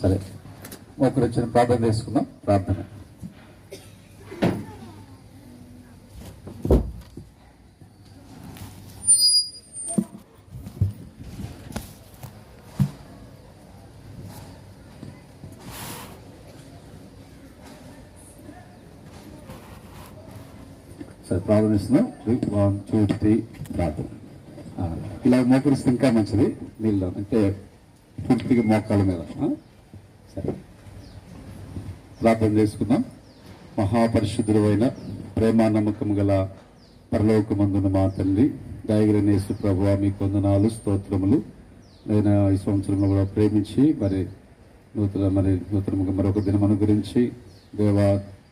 సరే, ఒకరు వచ్చిన ప్రార్థన చేసుకుందాం. ప్రార్థన. సరే, ప్రార్థనిస్తున్నాం. 1 2 3 ప్రార్థన. ఇలా మోకరిస్తే ఇంకా మంచిది. నీళ్ళు అంటే పూర్తిగా మోకాల మీద. సరే, ప్రార్థన చేసుకుందాం. మహాపరిశుద్ధుడు అయిన ప్రేమ నమ్మకం గల పరలోకమందున మా తండ్రి దయగలిగిన యేసు ప్రభువా, మీకు వందనాలు, స్తోత్రములు. నేను ఈ సంవత్సరంలో కూడా ప్రేమించి నూతనంగా మరొక దినం గురించి దేవా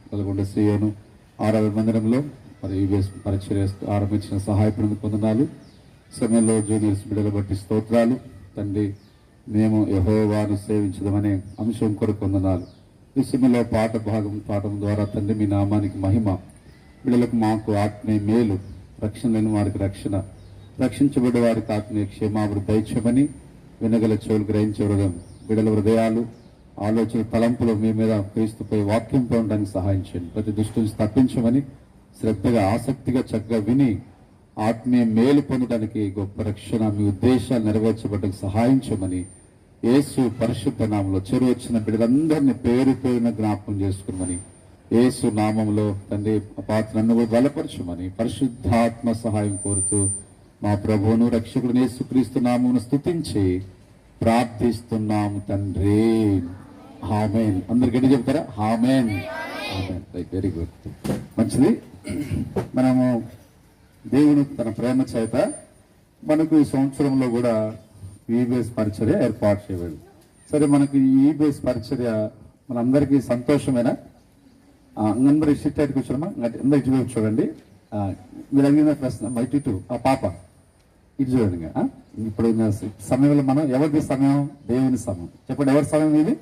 నల్గొండ శ్రీయను ఆరాధన మందిరంలో మరి పరిచర్య ఆరంభించిన సహాయపడిన వందనాలు. సమయంలో జూనియర్స్ బిడ్డలు బట్టి స్తోత్రాలు తండ్రి. మేము యెహోవాను సేవించదమనే అంశం కొరకు వందనాలు. ఈ సమయంలో పాఠం ద్వారా తండ్రి మీ నామానికి మహిమ. బిడ్డలకు మాకు ఆత్మీయ మేలు, రక్షణ లేని వారికి రక్షణ, రక్షించబడ్డ వారికి ఆత్మీయ క్షేమాభివృద్ధి దయచేయమని వినగల చెవులు గ్రహించే హృదయం, బిడ్డల హృదయాలు, ఆలోచన, తలంపులు మీ మీద క్రీస్తుపై వాక్యం పొందడానికి సహాయం చేయండి. ప్రతి దృష్టి నుంచి తప్పించమని శ్రద్ధగా, ఆసక్తిగా, చక్కగా విని ఆత్మీయ మేలు పొందడానికి, గొప్ప రక్షణ మీ ఉద్దేశాలు నెరవేర్చబడ్డకు సహాయం చేయమని యేసు పరిశుద్ధ నామంలో చెరువు వచ్చిన బిడ్డలందరినీ పేరు పేరున జ్ఞాపకం చేసుకున్నామని యేసు నామంలో తండ్రి పాత్రను కూడా బలపరచమని పరిశుద్ధాత్మ సహాయం కోరుతూ మా ప్రభువును రక్షకుడు యేసుక్రీస్తు నామమును స్తుతించి ప్రార్థిస్తున్నాము తండ్రి. ఆమేన్. అందరు గట్టి చెప్తారా? ఆమేన్. ఆమేన్. Very good. మంచిది. మనము దేవుని తన ప్రేమ చేత మనకు ఈ సంవత్సరంలో కూడా ఈబేస్ పరిచర్య ఏర్పాటు చేయబడింది. సరే, మనకు ఈ ఈబేస్ పరిచర్య మనందరికీ సంతోషమేనా? అందరూ ఇటు కూర్చోమ్మా, అందరూ ఇటు చూడండి. మీరు అడిగిన ప్రశ్న ఇటు ఆ పాప ఇటు చూడండి. ఇప్పుడు సమయంలో మనం ఎవరిది సమయం? దేవుని సమయం. చెప్పండి, ఎవరి సమయం ఇది?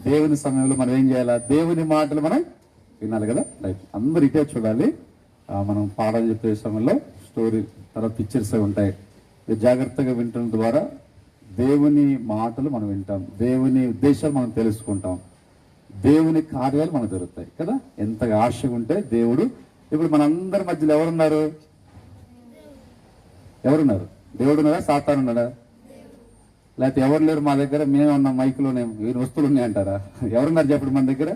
దేవుని సమయంలో మనం ఏం చేయాలా? దేవుని మాటలు మనం వినాలి కదా. రైట్, అందరు ఇటే చూడాలి. మనం పాఠాలు చెప్పే సమయంలో స్టోరీ తర్వాత పిక్చర్స్ ఉంటాయి. జాగ్రత్తగా వింటడం ద్వారా దేవుని మాటలు మనం వింటాం, దేవుని ఉద్దేశాలు మనం తెలుసుకుంటాం, దేవుని కార్యాలు మనకు జరుగుతాయి కదా. ఎంతగా ఆశగా ఉంటే దేవుడు. ఇప్పుడు మనందరి మధ్యలో ఎవరున్నారు? దేవుడు ఉన్నాడా? సాతాను ఉన్నాడా? లేకపోతే ఎవరు లేరు మా దగ్గర? మేము ఉన్న మైకులోనే వీరి వస్తువులు ఉన్నాయి అంటారా? ఎవరున్నారు చెప్పండి మన దగ్గర?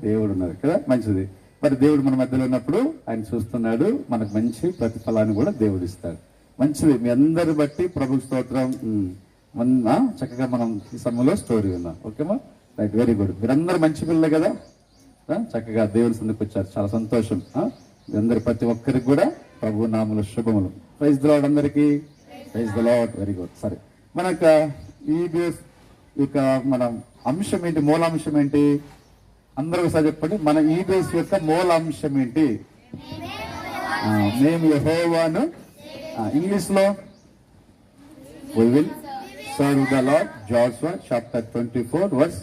దేవుడు ఉన్నారు కదా. మంచిది. మరి దేవుడు మన మధ్యలో ఉన్నప్పుడు ఆయన చూస్తున్నాడు, మనకు మంచి ప్రతిఫలాన్ని కూడా దేవుడు ఇస్తాడు. మంచిది. మీ అందరి బట్టి ప్రభు స్తోత్రం. చక్కగా మనం ఈ సమయంలో స్టోరీ విన్నాం. ఓకేమా? Right, very good. మీరందరూ మంచి పిల్లలే కదా. చక్కగా దేవుని సందుకు వచ్చారు, చాలా సంతోషం. మీరందరూ ప్రతి ఒక్కరికి కూడా ప్రభు నామములో శుభములు. ప్రైజ్ ది లార్డ్ అందరికీ. Praise the Lord. Very good. సరే, మనకు ఈ యొక్క మన అంశం ఏంటి? మూలాంశం ఏంటి? అందరూ ఒకసారి చెప్పండి. మన ఈ బేస్ యొక్క మూలాంశం ఏంటి? మేము యెహోవాను, ఇంగ్లీష్ లో we will serve the Lord. Joshua chapter 24 verse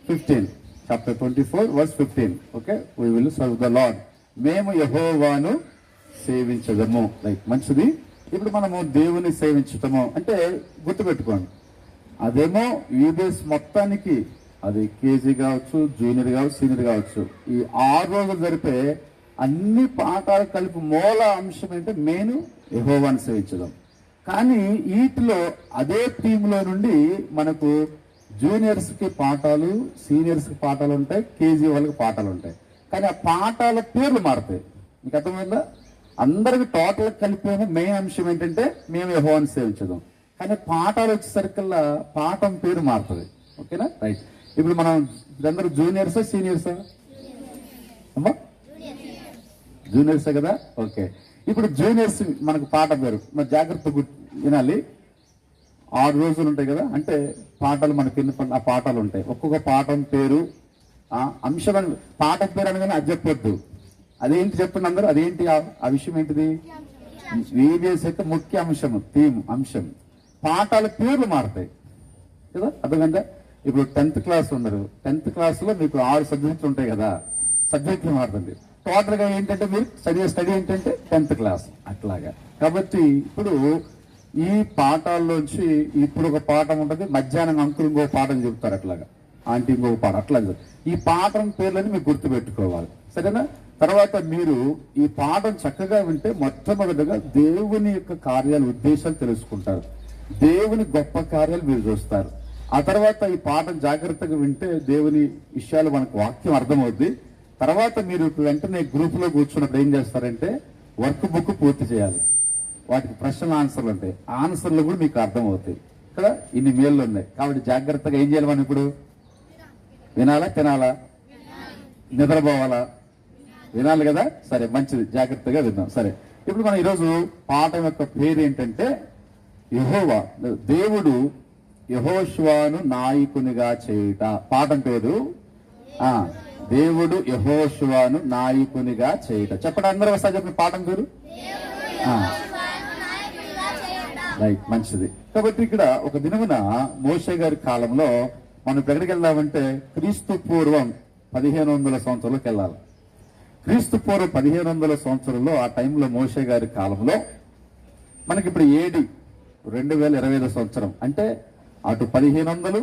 15. Chapter 24 verse 15. Okay, we will serve the Lord. మేము యెహోవాను సేవించదము. రైట్, మంచిది. ఇప్పుడు మనము దేవుని సేవించటము అంటే గుర్తుపెట్టుకోండి, అదేమో ఈ బేస్ మొత్తానికి, అది కేజీ కావచ్చు, జూనియర్ కావచ్చు, సీనియర్ కావచ్చు, ఈ 6 రోజులు జరిపే అన్ని పాఠాలు కలిపి మూల అంశం ఏంటంటే మెయిన్ యెహోవాను సేవించడం. కానీ వీటిలో అదే టీంలో నుండి మనకు జూనియర్స్ కి పాఠాలు, సీనియర్స్ కి పాఠాలు ఉంటాయి, కేజీ వాళ్ళకి పాఠాలు ఉంటాయి. కానీ ఆ పాఠాల పేర్లు మారుతాయి. మీకు అర్థమైందా? అందరికి టోటల్ కలిపిన మెయిన్ అంశం ఏంటంటే మేము యెహోవాను సేవించడం. కానీ పాఠాలు వచ్చేసరికల్లా పాఠం పేరు మారుతుంది. ఓకేనా? రైట్. ఇప్పుడు మనం అందరూ జూనియర్సా సీనియర్సా? అమ్మా, జూనియర్సే కదా. ఓకే, ఇప్పుడు జూనియర్స్ మనకు పాట పేరు మరి జాగ్రత్తగా వినాలి. 6 రోజులు ఉంటాయి కదా. అంటే పాటలు మనకి ఎన్ని పాఠాలు ఉంటాయి, ఒక్కొక్క పాఠం పేరు అంశం అని పాఠం పేరు అనగానే అది చెప్పొద్దు. అదేంటి చెప్పండి అందరూ, అదేంటి ఆ విషయం ఏంటిది? వీడియోస్ అయితే ముఖ్య అంశం, థీమ్ అంశం. పాఠాల పేర్లు మారుతాయి కదా. అర్థమైందా? ఇప్పుడు 10th క్లాస్ ఉన్నారు, 10th క్లాస్ లో మీకు 6 సబ్జెక్టులు ఉంటాయి కదా. సబ్జెక్టులు మారుతుంది. టోటల్ గా ఏంటంటే మీరు స్టడీ ఏంటంటే 10th క్లాస్ అట్లాగా. కాబట్టి ఇప్పుడు ఈ పాఠాల్లోంచి ఇప్పుడు ఒక పాఠం ఉంటుంది, మధ్యాహ్నం అంకులు ఇంకో పాఠం చెప్తారు, అట్లాగా ఆంటీ ఇంకొక పాఠం, అట్లా ఈ పాఠం పేర్లని మీరు గుర్తుపెట్టుకోవాలి, సరేనా? తర్వాత మీరు ఈ పాఠం చక్కగా వింటే మొట్టమొదటిగా దేవుని యొక్క కార్యాల ఉద్దేశాలు తెలుసుకుంటారు, దేవుని గొప్ప కార్యాలు మీరు చూస్తారు. ఆ తర్వాత ఈ పాఠం జాగ్రత్తగా వింటే దేవుని విషయాలు మనకు వాక్యం అర్థమవుద్ది. తర్వాత మీరు వెంటనే గ్రూప్ లో కూర్చున్నప్పుడు ఏం చేస్తారంటే వర్క్ బుక్ పూర్తి చేయాలి. వాటికి ప్రశ్నలు ఆన్సర్లు ఉంటాయి, ఆన్సర్లు కూడా మీకు అర్థమవుతాయి. ఇక్కడ ఇన్ని మేళ్ళు ఉన్నాయి కాబట్టి జాగ్రత్తగా ఏం చేయాలి? మనం ఇప్పుడు వినాలా, తినాలా, నిద్రపోవాలా? వినాలి కదా, సరే మంచిది, జాగ్రత్తగా విన్నాం. సరే, ఇప్పుడు మనం ఈరోజు పాఠం యొక్క పేరు ఏంటంటే యెహోవా, దేవుడు యెహోషువను నాయకునిగా చేయుట. పాఠం పేరు దేవుడు యెహోషువను నాయకునిగా చేయుట. చెప్పండి అందరూ ఒకసారి చెప్పండి పాఠం పేరు. రైట్, మంచిది. కాబట్టి ఇక్కడ ఒక దినమున మోషే గారి కాలంలో మనం ఎక్కడికి వెళ్దామంటే క్రీస్తు పూర్వం 1500 సంవత్సరంలోకి వెళ్ళాలి. క్రీస్తు పూర్వం 1500 సంవత్సరంలో ఆ టైంలో మోషే గారి కాలంలో మనకి ఇప్పుడు ఏడి 2025 సంవత్సరం అంటే అటు 1500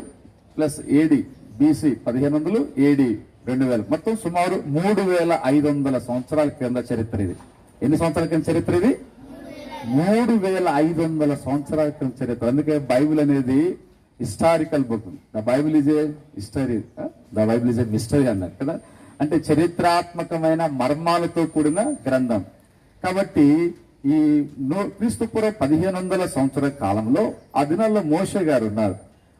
ప్లస్ ఏడి బీసీ 1500 ఏడి 2000 మొత్తం సుమారు 3500 సంవత్సరాల కింద చరిత్ర ఇది. ఎన్ని సంవత్సరాల కింద చరిత్ర ఇది? 3500 సంవత్సరాల కింద చరిత్ర. అందుకే బైబిల్ అనేది historical book. The Bible is a history, the Bible is a mystery అన్నారు కదా, అంటే చరిత్రాత్మకమైన మర్మాలతో కూడిన గ్రంథం. కాబట్టి ఈ క్రీస్తు పూర్వం 1500 సంవత్సరాల కాలంలో ఆ దినాల్లో మోషే గారు ఉన్నారు.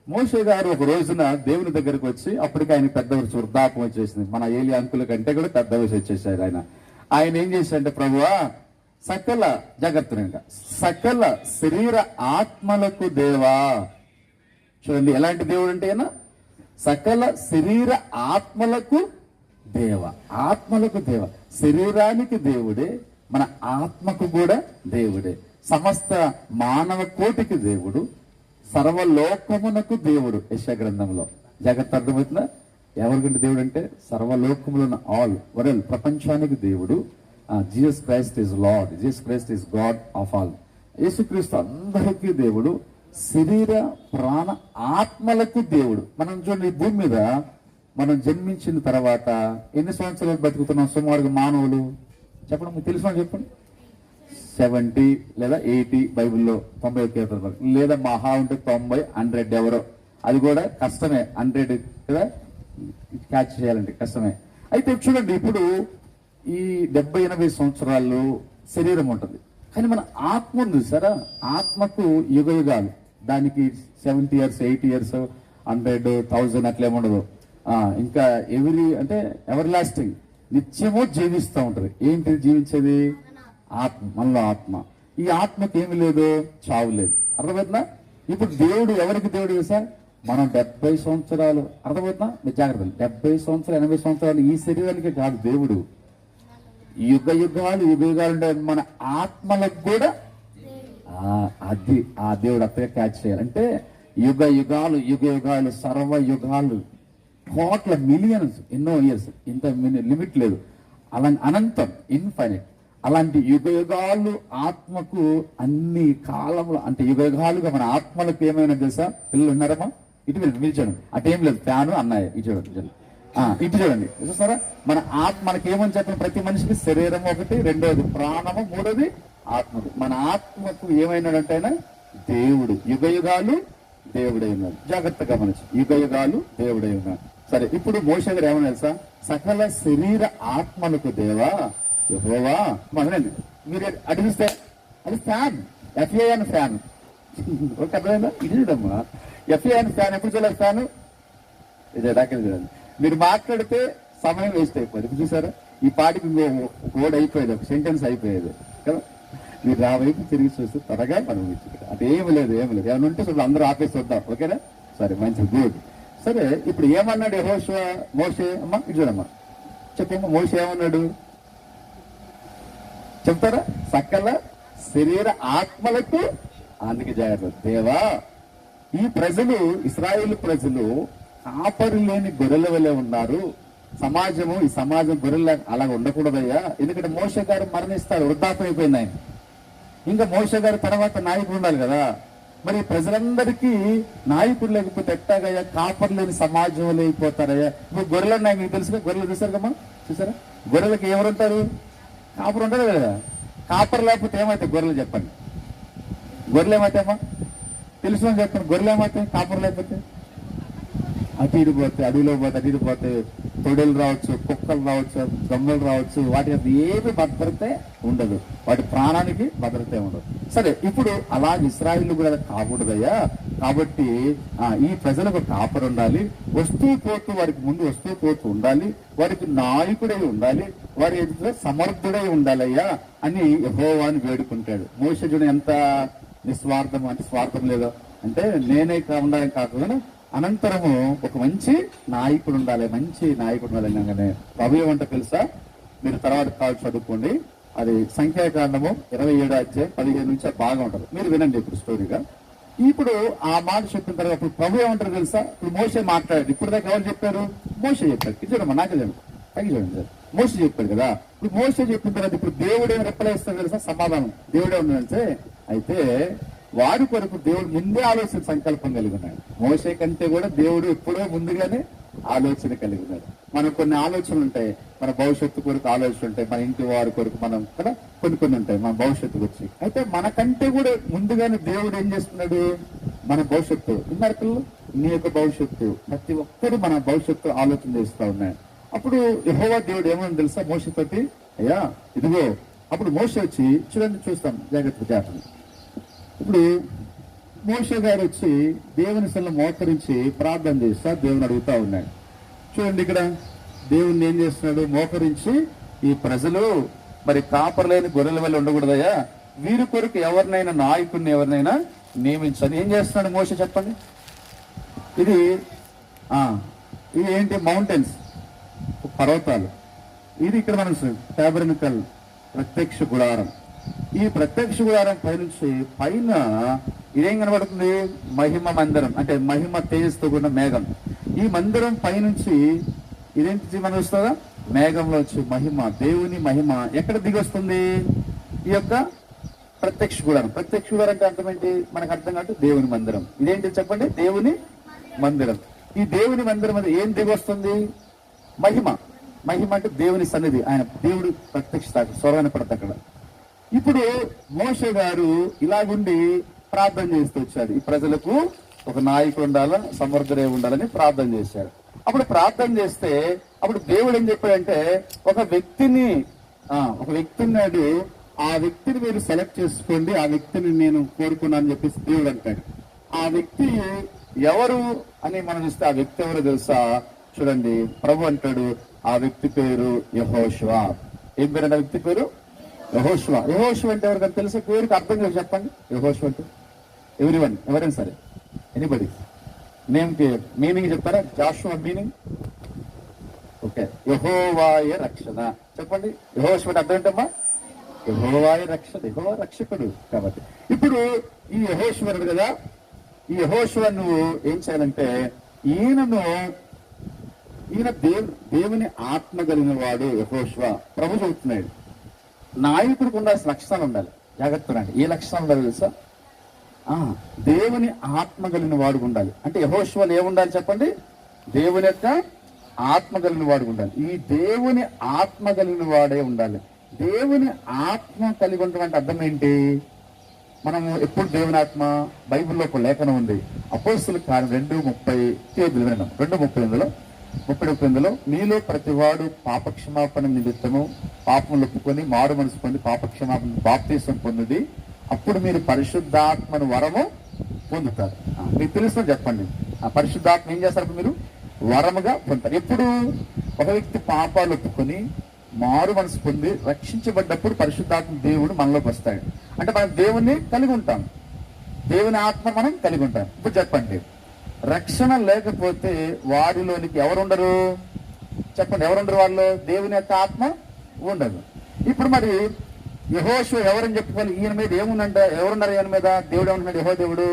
మోషే గారు ఒక రోజున దేవుని దగ్గరకు వచ్చి, అప్పటికి ఆయన పెద్ద వయసు, వృద్ధాపం వచ్చేసింది, మన ఏలి అంకుల కంటే కూడా పెద్ద వయసు వచ్చేసారు. ఆయన ఏం చేశాడంటే, ప్రభువా సకల జాగ్రత్తగా సకల శరీర ఆత్మలకు దేవా. చూడండి ఎలాంటి దేవుడు అంటే ఆయన సకల శరీర ఆత్మలకు దేవ. ఆత్మలకు దేవ, శరీరానికి దేవుడే, మన ఆత్మకు కూడా దేవుడే, సమస్త మానవ కోటికి దేవుడు, సర్వలోకమునకు దేవుడు. యెషయా గ్రంథంలో జాగ్రత్త అర్థమవుతుందా? ఎవరికంటే దేవుడు అంటే సర్వలోకములో ఆల్ వరల్డ్, ప్రపంచానికి దేవుడు. Jesus Christ is lord, Jesus Christ is God of all. యేసుక్రీస్తు అందరికీ దేవుడు, శరీర ప్రాణ ఆత్మలకు దేవుడు. మనం చూడండి ఈ భూమి మీద మనం జన్మించిన తర్వాత ఎన్ని సంవత్సరాలు బతుకుతున్నాం సుమారుగా మానవులు? చెప్పండి, మీకు తెలిసిన చెప్పండి. 70 లేదా 80, బైబిల్లో 90 లేదా మహా ఉంటే 90, 100 ఎవరో, అది కూడా కష్టమే. 100 కదా క్యాచ్ చేయాలంటే కష్టమే. అయితే చూడండి ఇప్పుడు ఈ 70-80 సంవత్సరాలు శరీరం ఉంటుంది, కానీ మన ఆత్మ ఉంది సరే, ఆత్మకు యుగ యుగాలు, దానికి 70 years 80 years 100 1000 అట్లేముండదు. ఇంకా అంటే ఎవర్ లాస్టింగ్, నిత్యము జీవిస్తూ ఉంటది. ఏంటి జీవించేది? ఆత్మ, మనలో ఆత్మ. ఈ ఆత్మకి ఏమి లేదు, చావు లేదు. అర్థమవుతుందా? ఇప్పుడు దేవుడు ఎవరికి దేవుడు తెలుసా? మనం 70 సంవత్సరాలు, అర్థమవుతుందా? మీరు జాగ్రత్త, 70 సంవత్సరాలు 80 సంవత్సరాలు ఈ శరీరానికి కాదు దేవుడు, యుగ యుగాలు ఉండే మన ఆత్మలకు కూడా అది ఆ దేవుడు అప్పుడే క్యాచ్ చేయాలంటే యుగ యుగాలు సర్వ యుగాలు, కోట్ల మిలియన్స్, ఎన్నో ఇయర్స్, ఇంత లిమిట్ లేదు, అలా అనంతం, ఇన్ఫైనైట్. అలాంటి యుగ యుగాలు ఆత్మకు అన్ని కాలంలో, అంటే యుగ యుగాలుగా మన ఆత్మలకు ఏమైనా తెలుసా? పిల్లలు ఉన్నారమ్మా? ఇటు మీరు చూడండి, అటేం లేదు, ఫ్యాను అన్నాయి, ఇటు చూడండి, ఇటు చూడండి, చూస్తారా? మన ఆత్మ మనకేమని చెప్పిన ప్రతి మనిషికి శరీరం ఒకటి, రెండోది ప్రాణము, మూడోది ఆత్మకు. మన ఆత్మకు ఏమైనాడంటే ఆయన దేవుడు, యుగ యుగాలు దేవుడై ఉన్నాడు. జాగ్రత్తగా గమనించు, యుగ యుగాలు దేవుడై ఉన్నాడు. సరే, ఇప్పుడు మోషే గారు ఏమన్నా తెలుసా? సకల శరీర ఆత్మలకు దేవా యెహోవా. మనండి మీరు అడిగిస్తే అది ఫ్యాన్, FAN ఫ్యాన్. ఓకే, అర్థమైందా? ఇది చూడమ్మా, FAN ఫ్యాన్. ఎప్పుడు చూడాలి ఫ్యాన్? ఇదే డాక్టర్ చూడండి. మీరు మాట్లాడితే సమయం వేస్ట్ అయిపోయింది. చూసారా, ఈ పాటికి వర్డ్ అయిపోయేది, ఒక సెంటెన్స్ అయిపోయేది కదా. మీరు ఆ వైపు తిరిగి చూస్తే త్వరగా మనం అది ఏమి లేదు. ఏమైనా ఉంటే చూడండి, అందరూ ఆపేసి వద్దాం. ఓకేనా? సరే, మంచిది, గుడ్. సరే, ఇప్పుడు ఏమన్నాడు యెహోషువ? మోషే అమ్మా ఇది చూడమ్మా, చెప్పమ్మా, మోషే ఏమన్నాడు చెప్తారా? సకల శరీర ఆత్మలకు. అందుకే జాగ్రత్త, దేవా ఈ ప్రజలు, ఇశ్రాయేలు ప్రజలు కాపరి లేని గొర్రెల వల్లే ఉన్నారు. ఈ సమాజం గొర్రెల అలా ఉండకూడదయ్యా. ఎందుకంటే మోషే గారు మరణిస్తారు, వృద్ధాపం అయిపోయింది ఆయన. ఇంకా మోషే గారి తర్వాత నాయకుడు ఉండాలి కదా. మరి ప్రజలందరికీ నాయకుడు లేకపోతే ఎట్టాగయ్యా? కాపర్ లేని సమాజం లేకపోతారయ్యా. ఇప్పుడు గొర్రెలు ఉన్నాయి, మీకు తెలుసుగా, గొర్రెలు చూసారు కమ్మా, చూసారా? గొర్రెలకి ఎవరుంటారు? కాపర్ ఉంటారు కదా. కాపర్ లేకపోతే ఏమైతాయి గొర్రెలు? చెప్పండి, గొర్రెలు ఏమవుతాయమ్మా? తెలుసు చెప్పండి, గొర్రెలు ఏమవుతాయి కాపర్ లేకపోతే? అటు ఇటు పోతే, అడవిలో పోతే అటు ఇటు పోతే, తొడేలు రావచ్చు, కుక్కలు రావచ్చు, దొంగలు రావచ్చు, వాటి ఏమి భద్రత ఉండదు, వాటి ప్రాణానికి భద్రత ఉండదు. సరే, ఇప్పుడు అలా ఇశ్రాయేలు కూడా కాకూడదయ్యా. కాబట్టి ఈ ప్రజలకు కాపరు ఉండాలి, వస్తూ పోతూ వారికి ముందు వస్తూ పోతూ ఉండాలి, వారికి నాయకుడై ఉండాలి, వారి ఎదుట సమర్థుడై ఉండాలయ్యా అని యెహోవాను వేడుకుంటాడు. మోషే చూడ ఎంత నిస్వార్థం, అంటే స్వార్థం లేదో, అంటే నేనే ఉండాలని కాకుండా అనంతరము ఒక మంచి నాయకుడు ఉండాలి, మంచి నాయకుడు ఉండాలి అనగానే ప్రభు ఏమంటే తెలుసా? మీరు తర్వాత కాల్ చదువుకోండి, అది సంఖ్యాకాండము 27 అధ్యాయం 15 నుంచి బాగా ఉంటుంది, మీరు వినండి ఇప్పుడు స్టోరీగా. ఇప్పుడు ఆ మాట చెప్పిన తర్వాత ఇప్పుడు ప్రభు ఏమంటారు తెలుసా? ఇప్పుడు మోషే మాట్లాడాడు, ఇప్పుడు దాకా ఎవరు చెప్పారు? మోషే చెప్పాడు. ఇది చూడమ్మా, నాకే చూడండి సార్, మోషే చెప్పాడు కదా. ఇప్పుడు మోషే చెప్పిన తర్వాత ఇప్పుడు దేవుడు ఏమి రిప్లై ఇస్తాడు తెలుసా? సమాధానం దేవుడే ఉన్నాడంటే, అయితే వారి కొరకు దేవుడు ముందే ఆలోచన సంకల్పం కలిగి ఉన్నాడు. మోషే కంటే కూడా దేవుడు ఎప్పుడో ముందుగానే ఆలోచన కలిగి ఉన్నాడు. మనకు కొన్ని ఆలోచనలు ఉంటాయి, మన భవిష్యత్తు కొరకు ఆలోచనలు ఉంటాయి, మన ఇంటి వారి కొరకు మనం కదా కొన్ని ఉంటాయి మన భవిష్యత్తు గురించి. అయితే మనకంటే కూడా ముందుగానే దేవుడు ఏం చేస్తున్నాడు? మన భవిష్యత్తు ఉన్నారు పిల్లలు, నీ యొక్క భవిష్యత్తు, ప్రతి ఒక్కరు మన భవిష్యత్తు ఆలోచన చేస్తూ ఉన్నాయి. అప్పుడు యెహోవా దేవుడు ఏమని తెలుసా మోషేతోటి? అయ్యా ఇదిగో. అప్పుడు మోషే వచ్చి చూడండి, చూస్తాం జాగ్రత్త. ఇప్పుడు మోషే గారు వచ్చి దేవుని సన్నిధిలో మోకరించి ప్రార్థన చేస్తా దేవుని అడుగుతా ఉన్నాడు. చూడండి, ఇక్కడ దేవుణ్ణి ఏం చేస్తున్నాడు? మోకరించి, ఈ ప్రజలు మరి కాపర్లేని గొర్రెల వల్ల ఉండకూడదయ్యా, వీరి కొరకు ఎవరినైనా నాయకుడిని ఎవరినైనా నియమించాలి. ఏం చేస్తున్నాడు మోషే చెప్పండి? ఇది ఏంటి? మౌంటైన్స్, పర్వతాలు. ఇది ఇక్కడ మనం టాబర్నకల్ ప్రత్యక్ష గుడారం. ఈ ప్రత్యక్ష గుడారం పైనుంచి పైన ఇదేం కనబడుతుంది? మహిమ మందిరం, అంటే మహిమ తేజస్తో కూడిన మేఘం. ఈ మందిరం పైనుంచి ఇదేంటి మనం వస్తుందా? మేఘంలో వచ్చి మహిమ, దేవుని మహిమ ఎక్కడ దిగి వస్తుంది? ఈ యొక్క ప్రత్యక్ష గుడారం. ప్రత్యక్ష గుడారం అంటే అర్థం ఏంటి? మనకు అర్థం కాదు. దేవుని మందిరం. ఇదేంటి చెప్పండి? దేవుని మందిరం. ఈ దేవుని మందిరం అది ఏం దిగి వస్తుంది? మహిమ. మహిమ అంటే దేవుని సన్నిధి, ఆయన దేవుడు ప్రత్యక్ష స్వరాన్ని పడతా అక్కడ. ఇప్పుడు మోషే గారు ఇలాగుండి ప్రార్థన చేస్తూ వచ్చాడు, ఈ ప్రజలకు ఒక నాయకుడు ఉండాలా, సమర్థుడే ఉండాలని ప్రార్థన చేశాడు. అప్పుడు ప్రార్థన చేస్తే అప్పుడు దేవుడు ఏం చెప్పాడంటే, ఒక వ్యక్తి ఉన్నాడు, ఆ వ్యక్తిని మీరు సెలెక్ట్ చేసుకోండి, ఆ వ్యక్తిని నేను కోరుకున్నాను అని చెప్పేసి దేవుడు అంటాడు. ఆ వ్యక్తి ఎవరు అని మనం చూస్తే ఆ వ్యక్తి ఎవరో తెలుసా? చూడండి, ప్రభు అంటాడు, ఆ వ్యక్తి పేరు యెహోషువ. ఏం పేరు అంటే? ఆ వ్యక్తి పేరు యెహోషువ. యెహోషువ అంటే ఎవరికైనా తెలుసా? పేరుకి అర్థం చేసి చెప్పండి. యెహోషువ అంటే ఎవ్రీవన్, ఎవరైనా సరే, ఎనీబడి నేమ్ కి మీనింగ్ చెప్తారా? జాషువా మీనింగ్ ఓకే, యెహోవాయే రక్షణ. చెప్పండి, యెహోషువ అంటే అర్థం ఏంటమ్మా? యెహోవాయే రక్షణ, యెహోవా రక్షకుడు. కాబట్టి ఇప్పుడు ఈ యెహోషువనుడు కదా, ఈ యెహోషువ నువ్వు ఏం చేయాలంటే, ఈయన దేవుని ఆత్మ కలిగిన వాడు యెహోషువ. ప్రభు చెబుతున్నాడు, నాయకుడికి ఉండాల్సిన లక్షణాలు ఉండాలి. జాగ్రత్తగా అండి, ఏ లక్షణాలు ఉండాలి తెలుసా? దేవుని ఆత్మ కలిగిన వాడు ఉండాలి. అంటే యెహోషువలో ఏముండాలి చెప్పండి? దేవుని యొక్క ఆత్మ కలిగిన వాడు ఉండాలి. ఈ దేవుని ఆత్మ కలిగిన వాడే ఉండాలి. దేవుని ఆత్మ కలిగి ఉండడం అర్థం ఏంటి? మనము ఎప్పుడు దేవుని ఆత్మ, బైబిల్లో ఒక లేఖనం ఉంది, అపోస్తుల కార్యం 2:30 2:38 మీలో ప్రతివాడు పాపక్షమాపణ నిమిత్తము పాపములు ఒప్పుకొని మారు మనసు పొంది పాపక్షమాపణ బాప్తీసం పొంది, అప్పుడు మీరు పరిశుద్ధాత్మను వరము పొందుతారు. మీకు తెలుసు చెప్పండి, ఆ పరిశుద్ధాత్మ ఏం చేస్తారు? మీరు వరముగా పొందుతారు. ఎప్పుడు? ఒక వ్యక్తి పాపాలు ఒప్పుకొని మారు మనసు పొంది రక్షించబడ్డప్పుడు పరిశుద్ధాత్మ దేవుడు మనలోకి వస్తాడు. అంటే మనం దేవుణ్ణి కలిగి ఉంటాం, దేవుని ఆత్మ మనం కలిగి ఉంటాం. ఇప్పుడు చెప్పండి, రక్షణ లేకపోతే వారిలోనికి ఎవరుండరు? చెప్పండి, ఎవరుండరు? వాళ్ళు దేవుని యొక్క ఆత్మ ఉండదు. ఇప్పుడు మరి యెహోషువ ఎవరని చెప్పుకోవాలి? ఈయన మీద ఏముందంట? ఎవరున్నారు ఈయన మీద? దేవుడు ఏమన్నాడు? దేవుడు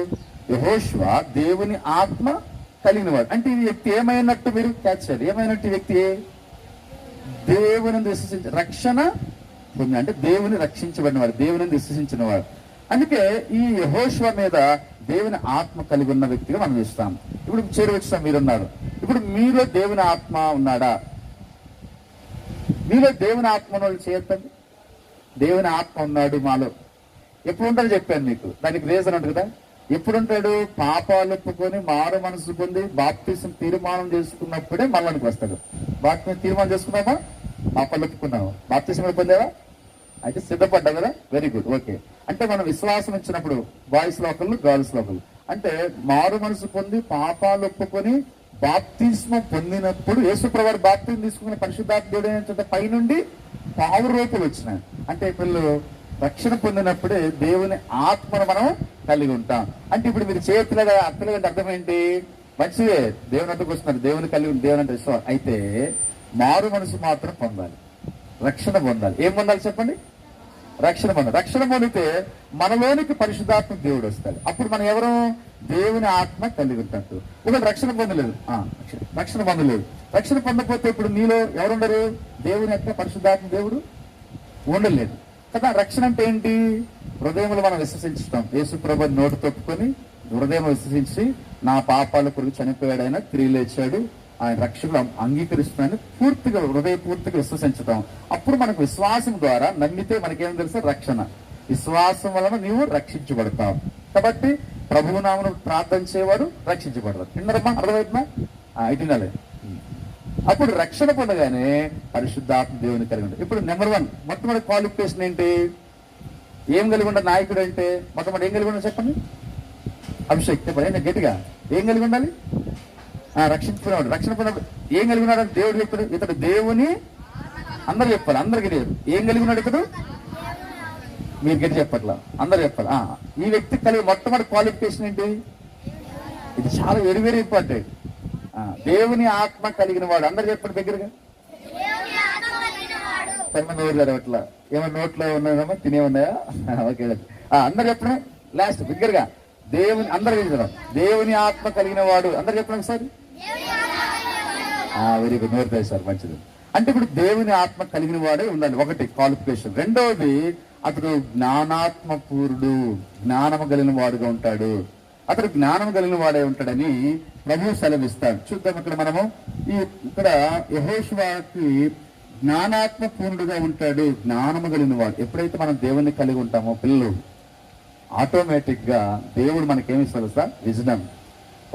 యెహోషువ దేవుని ఆత్మ కలిగిన వాడు. అంటే ఈ వ్యక్తి ఏమైనట్టు? మీరు క్యాచ్ చేయాలి. ఏమైనట్టు ఈ వ్యక్తి? దేవుని విశ్వసించి రక్షణ పొంది, అంటే దేవుని రక్షించబడిన వాడు, దేవుని విశ్వసించిన వాడు. అందుకే ఈ యెహోషువ మీద దేవుని ఆత్మ కలిగి ఉన్న వ్యక్తిగా మనం చూస్తాం. ఇప్పుడు చేరువచ్చిన మీరున్నారు. ఇప్పుడు మీలో దేవుని ఆత్మ ఉన్నాడా? మీలో దేవుని ఆత్మ ఉన్న వాళ్ళు చేయొద్దండి. దేవుని ఆత్మ ఉన్నాడు మాలో. ఎప్పుడు ఉంటాడో చెప్పాను మీకు. దానికి రీజన్ ఉంటుంది కదా. ఎప్పుడుంటాడు? పాపాలు ఒప్పుకొని మారు మనసు పొంది బాప్తిసం తీర్మానం చేసుకున్నప్పుడే మళ్ళానికి వస్తాడు. బాప్తిసం తీర్మానం చేసుకున్నామా? పాపాలు ఒప్పుకున్నాము. బాప్తిసం పొందావా? అయితే సిద్ధపడ్డా కదా. Very good, okay. అంటే మనం విశ్వాసం ఇచ్చినప్పుడు బాయ్స్ లోకల్, గర్ల్స్ లోకల్, అంటే మారు మనసు పొంది పాపాలు ఒప్పుకొని బాప్తిస్మం పొందినప్పుడు యేసుప్రభువు బాప్తిసం తీసుకున్న పరిశుద్ధాత్మ దేవుడు ఏంటంటే పైనుండి పావు రూపులు వచ్చినాయి. అంటే పిల్లలు రక్షణ పొందినప్పుడే దేవుని ఆత్మను మనం కలిగి ఉంటాం. అంటే ఇప్పుడు మీరు చేతులుగా అర్థం అర్థం ఏంటి? మంచిదే, దేవుని అంతకు వస్తున్నారు, దేవుని కలిగి దేవుని అంటే విశ్వాసం. అయితే మారు మనసు మాత్రం పొందాలి, రక్షణ పొందాలి. ఏం పొందాలి చెప్పండి? రక్షణ పొందాలి. రక్షణ పొందితే మనలోనికి పరిశుద్ధాత్మ దేవుడు వస్తాడు. అప్పుడు మనం ఎవరు? దేవుని ఆత్మ కలిగి ఉంటాడు. ఒకటి రక్షణ పొందలేదు, రక్షణ పొందలేదు. రక్షణ పొందకపోతే ఇప్పుడు నీలో ఎవరుండరు? దేవుని యొక్క పరిశుద్ధాత్మ దేవుడు ఉండలేదు కదా. రక్షణ అంటే ఏంటి? హృదయంలో మనం విశ్వసించడం. యేసు ప్రభువుని నోటి తొప్పుకొని హృదయం విశ్వసించి నా పాపాల కొరకు చనిపోయాడు, ఆయన తిరిగి లేచాడు, ఆయన రక్షకుడు అంగీకరిస్తున్నాయని పూర్తిగా హృదయపూర్తిగా విశ్వసించడం. అప్పుడు మనకు విశ్వాసం ద్వారా నమ్మితే మనకేం తెలుసు? రక్షణ. విశ్వాసం వలన నీవు రక్షించబడతావు. కాబట్టి ప్రభువు నామమున ప్రార్థన చేయవాడు రక్షించబడతాడు. విన్నారమ్మా? అర్థమవుతుందా? ఇటునాలే. అప్పుడు రక్షణ పొందగానే పరిశుద్ధాత్మ దేవుని కలిగి ఉంటాడు. ఇప్పుడు నెంబర్ 1 మొట్టమొదటి క్వాలిఫికేషన్ ఏంటి? ఏం కలిగి ఉండాలి నాయకుడు అంటే? మొట్టమొదటి ఏం కలిగి ఉండాలి చెప్పండి? అభిషేక్ చెప్పండి గట్టిగా. ఏం కలిగి ఉండాలి? రక్షించుకున్నాడు. రక్షణ పొందినప్పుడు ఏం కలిగి ఉన్నాడు? దేవుడు చెప్పాడు ఇతడు దేవుని, అందరు చెప్పాలి, అందరికి లేదు. ఏం కలిగి ఉన్నాడు ఇతడు? మీరు గట్టి చెప్పట్లా, అందరు చెప్పాలి. ఈ వ్యక్తి కలిగి మొట్టమొదటి క్వాలిఫికేషన్ ఏంటి? ఇది చాలా వెరీ వెరీ ఇంపార్టెంట్. దేవుని ఆత్మ కలిగిన వాడు. అందరు చెప్పండి దగ్గరగా. కొంతమంది ఊరు అట్లా ఏమైనా నోట్లో ఉన్నాయమ్మా, తినే ఉన్నాయా? ఓకే, అందరు చెప్పండి లాస్ట్ దగ్గరగా. దేవుని అందరు చెప్పడం దేవుని ఆత్మ కలిగిన వాడు. అందరు చెప్పండి ఒకసారి. వెరీ గుడ్, నోరు తెచ్చారు, మంచిది. అంటే ఇప్పుడు దేవుని ఆత్మ కలిగిన వాడే ఉండాలి, ఒకటి క్వాలిఫికేషన్. రెండవది అతడు జ్ఞానాత్మ పూర్ణుడు, జ్ఞానము కలిగిన వాడుగా ఉంటాడు. అతడు జ్ఞానం కలిగిన వాడే ఉంటాడని ప్రభువు సెలవిస్తాడు. చూద్దాం ఇక్కడ మనము ఇక్కడ యెహోషువకి జ్ఞానాత్మ పూర్ణుడుగా ఉంటాడు, జ్ఞానము కలిగిన వాడు. ఎప్పుడైతే మనం దేవుణ్ణి కలిగి ఉంటామో పిల్లలు ఆటోమేటిక్ గా దేవుడు మనకేమి ఇస్తాడు సార్? విజ్డమ్.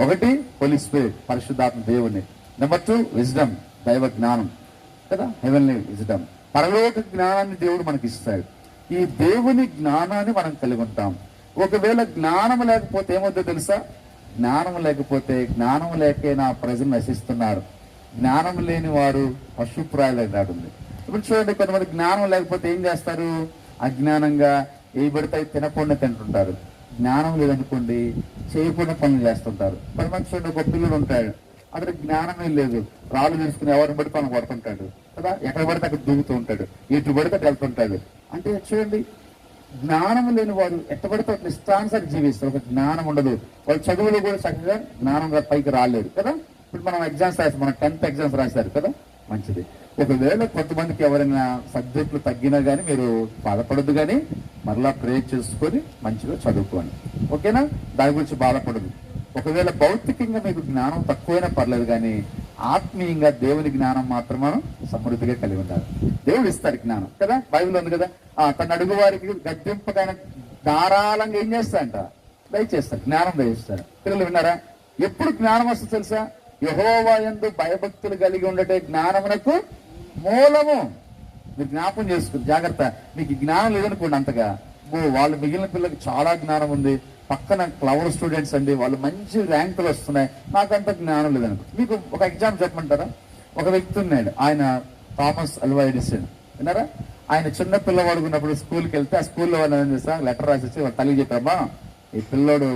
ఒకటి హోలీ స్పిరిట్, పరిశుద్ధాత్మ దేవుణ్ణి. నెంబర్ 2 విజ్డమ్, దైవ జ్ఞానం కదా, హెవెన్లీ విజ్డమ్, పరలోక జ్ఞానాన్ని దేవుడు మనకి ఇస్తాడు. ఈ దేవుని జ్ఞానాన్ని మనం కలిగి ఉంటాం. ఒకవేళ జ్ఞానం లేకపోతే ఏమవుతుందో తెలుసా? జ్ఞానం లేకపోతే, జ్ఞానం లేకే నా ప్రజలు నశిస్తున్నారు, జ్ఞానం లేని వారు పశుప్రాయులైనాడుంది. ఇప్పుడు చూడండి, కొంతమంది జ్ఞానం లేకపోతే ఏం చేస్తారు? అజ్ఞానంగా ఏ పడితే తినకుండా తింటుంటారు. జ్ఞానం లేదనుకోండి చేయకుండా పనులు చేస్తుంటారు. కొంతమంది చూడండి, ఒక పిల్లడు ఉంటాడు, అతనికి జ్ఞానమే లేదు, రాళ్ళు తీసుకుని ఎవరిని పడితే పని పడుతుంటాడు కదా, ఎక్కడ పడితే అక్కడ దూకుతూ ఉంటాడు, ఎటు పడితే అటు వెళ్తుంటాడు. అంటే చూడండి, జ్ఞానం లేని వాడు ఎట్ట పడితే అట్లా ఇష్టానుసారి జీవిస్తారు. ఒక జ్ఞానం ఉండదు. వాళ్ళు చదువులు కూడా చక్కగా జ్ఞానంగా పైకి రాలేదు కదా. ఇప్పుడు మనం ఎగ్జామ్స్ రాసాం, మనం 10th ఎగ్జామ్స్ రాశారు కదా, మంచిది. ఒకవేళ కొంతమందికి ఎవరైనా సబ్జెక్టులు తగ్గినా కానీ మీరు బాధపడద్దు, కానీ మరలా ప్రే చేసుకొని మంచిగా చదువుకోండి, ఓకేనా? దాని గురించి బాధపడదు. ఒకవేళ భౌతికంగా మీకు జ్ఞానం తక్కువైనా పర్లేదు, కానీ ఆత్మీయంగా దేవుని జ్ఞానం మాత్రం మనం సమృద్ధిగా కలిగి ఉండాలి. దేవుడు ఇస్తాడు జ్ఞానం కదా, బైబిల్ ఉంది కదా. తన అడుగు వారికి గద్దెంపగా ధారాళంగా ఏం చేస్తాడంట? దయచేస్తాడు, జ్ఞానం దయచేస్తాడు. పిల్లలు విన్నారా? ఎప్పుడు జ్ఞానం వస్తుంది తెలుసా? యెహోవా యందు భయభక్తులు కలిగి ఉండటే జ్ఞానమునకు మూలము. మీరు జ్ఞాపం చేసుకుని జాగ్రత్త. మీకు జ్ఞానం లేదనుకోండి అంతగా, వాళ్ళు మిగిలిన పిల్లలకి చాలా జ్ఞానం ఉంది, పక్కన క్లవర్ స్టూడెంట్స్ అండి, వాళ్ళు మంచి ర్యాంకులు వస్తున్నాయి, నాకంత జ్ఞానం లేదనుకో. మీకు ఒక ఎగ్జామ్ చెప్పమంటారా? ఒక వ్యక్తి ఉన్నాడు, ఆయన థామస్ అల్వా ఎడిసన్, విన్నారా? ఆయన చిన్న పిల్లవాడు ఉన్నప్పుడు స్కూల్కి వెళ్తే ఆ స్కూల్లో వాళ్ళు ఏం చేస్తా, లెటర్ రాసేసి వాళ్ళ తల్లి చెప్పామా, ఈ పిల్లోడు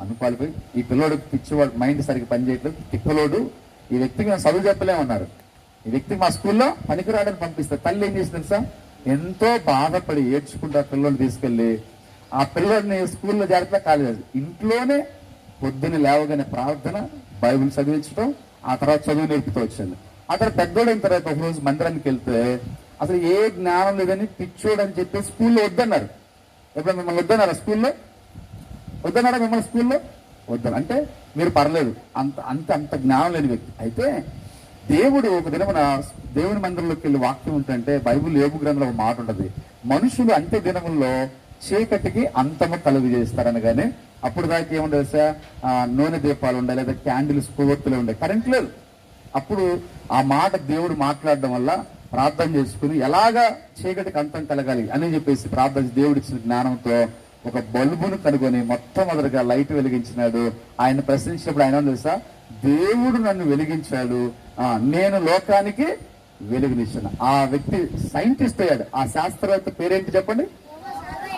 అనుకోలిపోయి, ఈ పిల్లోడు పిచ్చివాడు, మైండ్ సరిగ్గా పనిచేయట్లేదు, తిక్కలోడు, ఈ వ్యక్తికి మేము చదువు చెప్పలేమన్నారు, ఈ వ్యక్తికి మా స్కూల్లో పనికిరాడని పంపిస్తారు. తల్లి ఏం చేసింది తెలుసా? ఎంతో బాధపడి ఏడ్చుకుంటూ ఆ పిల్లోని తీసుకెళ్లి ఆ పిల్లోడిని స్కూల్లో జాగ్రత్త కాలేదు, ఇంట్లోనే పొద్దున్న లేవగానే ప్రార్థన, బైబిల్ చదివించడం, ఆ తర్వాత చదువు నేర్పుతూ వచ్చాను. ఆ తర్వాత పెద్దోడైన తర్వాత ఒకరోజు మందిరానికి వెళ్తే అసలు ఏ జ్ఞానం లేదని పిచ్చోడు అని చెప్పి స్కూల్లో వద్దన్నారు. ఎప్పుడు మిమ్మల్ని వద్దన్నారా స్కూల్లో? వద్దన్నారా మిమ్మల్ని స్కూల్లో? వద్దాను అంటే మీరు పర్లేదు, అంత అంత అంత జ్ఞానం లేని వ్యక్తి. అయితే దేవుడు ఒక దినమున దేవుని మందిరంలోకి వెళ్ళి వాక్యం ఉంటుంటే బైబిల్ యోబు గ్రంథంలో ఒక మాట ఉంటుంది, మనుషులు అంత్య దినముల్లో చీకటికి అంతము కలుగు చేస్తారనగానే అప్పుడు దాకా ఏముండే తెలుసా, నూనె దీపాలు ఉండే, లేదా క్యాండిల్స్ కొవ్వొత్తులు ఉండే, కరెంట్ లేదు. అప్పుడు ఆ మాట దేవుడు మాట్లాడడం వల్ల ప్రార్థన చేసుకుని ఎలాగా చీకటికి అంతం కలగాలి అని చెప్పేసి ప్రార్థన దేవుడు ఇచ్చిన జ్ఞానంతో ఒక బల్బును కనుగొని మొట్టమొదటిగా లైట్ వెలిగించినాడు. ఆయన ప్రశ్నించినప్పుడు ఆయన తెలుసా, దేవుడు నన్ను వెలిగించాడు, నేను లోకానికి వెలుగునిచ్చాను. ఆ వ్యక్తి సైంటిస్ట్ అయ్యాడు. ఆ శాస్త్రవేత్త పేరేంటి చెప్పండి?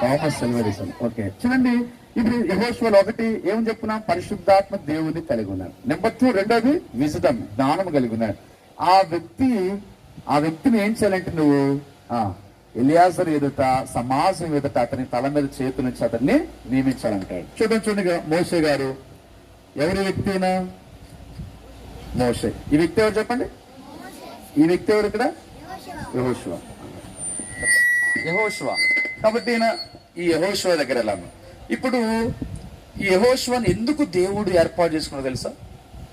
Thomas Alva Edison. ఓకే, చూడండి ఇప్పుడు యెహోషువలో 1 ఏమని చెప్పుకున్నాం? పరిశుద్ధాత్మ దేవుని కలిగి ఉన్నాడు. నెంబర్ 2 రెండోది విజ్డమ్, జ్ఞానం కలిగి ఉన్నాడు. ఆ వ్యక్తిని ఏం చేయాలంటే నువ్వు ఎలియాజరు ఎదుట, సమాజం ఎదుట అతని తల మీద చేతు నుంచి అతన్ని నియమించాలంటాడు. చూడండి మోషే గారు ఎవరి వ్యక్తి అయినా? మోషే. ఈ వ్యక్తి ఎవరు చెప్పండి? ఈ వ్యక్తి ఎవరు ఇక్కడ? యెహోషువ. కాబట్టి ఈ యెహోషువ దగ్గర వెళ్ళాము. ఇప్పుడు ఈ యెహోషువని ఎందుకు దేవుడు ఏర్పాటు చేసుకున్నాడో తెలుసా?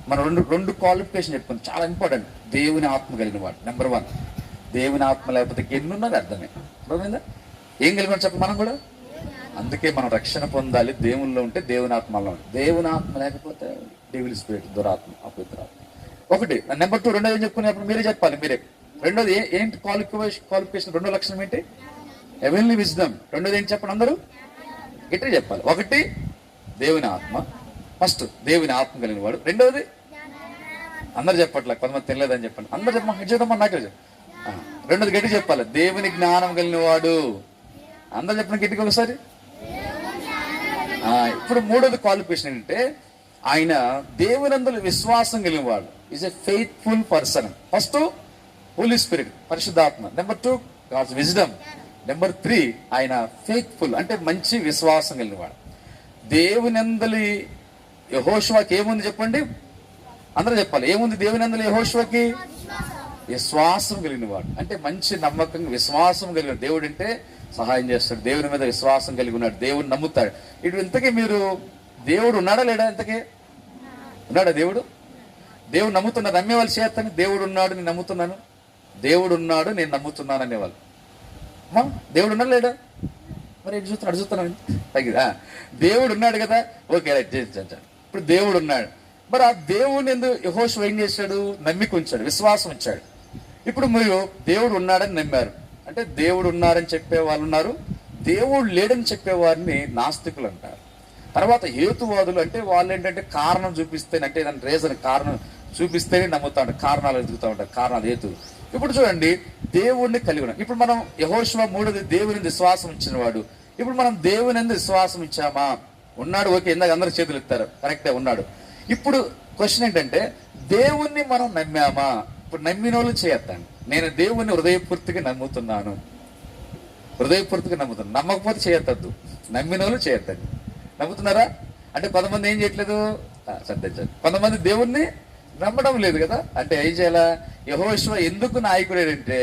మనం రెండు క్వాలిఫికేషన్ చెప్పుకుంటాం, చాలా ఇంపార్టెంట్. దేవుని ఆత్మ కలిగిన వాడు నెంబర్ 1. దేవుని ఆత్మ లేకపోతే ఎన్నున్నది అర్థమే. అర్థమైందా? ఏం కలిగిన చెప్ప మనం కూడా. అందుకే మనం రక్షణ పొందాలి దేవుల్లో ఉంటే, దేవుని ఆత్మలో ఉంటే. దేవుని ఆత్మ లేకపోతే డెవిల్ స్పిరిట్, దురాత్మ, అపవిత్రాత్మ. 1. నెంబర్ 2 రెండోది ఏం చెప్పుకునేప్పుడు మీరే చెప్పాలి, మీరే. రెండోది ఏంటి క్వాలిఫికేషన్? 2 లక్షణం ఏంటి? Heavenly wisdom. రెండోది ఏంటి చెప్పండి అందరూ గట్టిగా చెప్పాలి. 1 దేవుని ఆత్మ, ఫస్ట్ దేవుని ఆత్మ కలిగిన వాడు. రెండవది అందరు చెప్పట్లే, కొంతమంది తెలియదని చెప్పండి. అందరు చెప్పమ్మా, నాకే చెప్ప. రెండోది గట్టి చెప్పాలి, దేవుని జ్ఞానం కలిగిన వాడు. అందరు చెప్పండి గట్టిగా ఒకసారి. ఇప్పుడు 3వది క్వాలిఫికేషన్ ఏంటంటే ఆయన దేవునందులో విశ్వాసం కలిగిన వాడు. Is a faithful person. First holy spirit, పరిశుద్ధాత్మ. Number 2 God's wisdom. నెంబర్ 3 ఆయన ఫెయిత్ఫుల్ అంటే మంచి విశ్వాసం కలిగిన వాడు. దేవునందలి యెహోషువకి ఏముంది చెప్పండి, అందరూ చెప్పాలి. ఏముంది దేవునందలి యెహోషువకి? విశ్వాసం కలిగిన వాడు. అంటే మంచి నమ్మకంగా విశ్వాసం కలిగిన దేవుడు అంటే సహాయం చేస్తాడు. దేవుని మీద విశ్వాసం కలిగి ఉన్నాడు, దేవుని నమ్ముతాడు. ఇటు ఇంతకీ మీరు దేవుడు ఉన్నాడా లేడా? ఇంతకీ ఉన్నాడా దేవుడు? దేవుడు నమ్ముతున్నారు, నమ్మేవాళ్ళు చేస్తాను. దేవుడు ఉన్నాడు, నేను నమ్ముతున్నాను. దేవుడు ఉన్నాడు, నేను నమ్ముతున్నాను అనేవాళ్ళు. దేవుడు ఉన్నాడు లేడా? మరి ఎటు చూస్తున్నాడు? అడుగుతున్నాను తగ్గిదా? దేవుడు ఉన్నాడు కదా, ఓకే రైట్. ఇప్పుడు దేవుడు ఉన్నాడు. మరి ఆ దేవుని ఎందుకు యెహోషువ ఏం చేశాడు? నమ్మిక ఉంచాడు, విశ్వాసం ఉంచాడు. ఇప్పుడు మీరు దేవుడు ఉన్నాడని నమ్మారు అంటే దేవుడు ఉన్నారని చెప్పే వాళ్ళు ఉన్నారు, దేవుడు లేడని చెప్పేవారిని నాస్తికులు అంటారు. తర్వాత హేతువాదులు అంటే వాళ్ళు ఏంటంటే కారణం చూపిస్తే, అంటే దాని రీజన్ కారణం చూపిస్తేనే నమ్ముతా ఉంటారు, కారణాలు ఎదుగుతూ ఉంటారు, కారణాలు హేతు. ఇప్పుడు చూడండి, దేవుడిని కలిగి ఉన్నాం. ఇప్పుడు మనం యెహోషువ 3వది దేవుని విశ్వాసం ఇచ్చిన వాడు. ఇప్పుడు మనం దేవుని ఎందుకు విశ్వాసం ఇచ్చామా? ఉన్నాడు, ఓకే. ఇందాక అందరు చేతులు ఎత్తారు, కరెక్టే ఉన్నాడు. ఇప్పుడు క్వశ్చన్ ఏంటంటే దేవుణ్ణి మనం నమ్మామా? ఇప్పుడు నమ్మిన వాళ్ళు చేయొద్దండి. నేను దేవుణ్ణి హృదయపూర్తిగా నమ్ముతున్నాను, హృదయపూర్తిగా నమ్ముతున్నాను. నమ్మకపోతే చేయొద్దు, నమ్మిన వాళ్ళు చేయొద్దండి. నమ్ముతున్నారా? అంటే కొంతమంది ఏం చేయట్లేదు, శ్రద్ధించండి. కొంతమంది దేవుణ్ణి నమ్మడం లేదు కదా. అంటే ఏం చేయాలా? యెహోషువ ఎందుకు నాయకుడు అంటే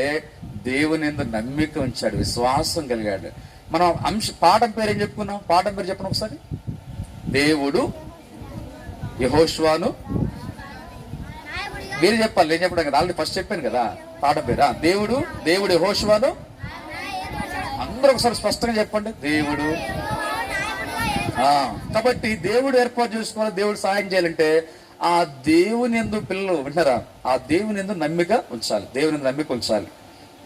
దేవుని ఎందుకు నమ్మిక ఉంచాడు, విశ్వాసం కలిగాడు. మనం పాఠం పేరు ఏం చెప్పుకున్నాం? పాఠం పేరు చెప్పండి ఒకసారి. దేవుడు యెహోషువను, మీరు చెప్పాలి, నేను చెప్పడం కదా, ఆల్రెడీ ఫస్ట్ చెప్పాను కదా పాఠం పేరు. దేవుడు యెహోషువను. అందరూ ఒకసారి స్పష్టంగా చెప్పండి, దేవుడు. కాబట్టి దేవుడు ఏర్పాటు చేసుకోవాలి, దేవుడు సహాయం చేయాలంటే ఆ దేవుని యందు పిల్లలు వింటారా, ఆ దేవుని యందు నమ్మిక ఉంచాలి, దేవుని యందు నమ్మిక ఉంచాలి.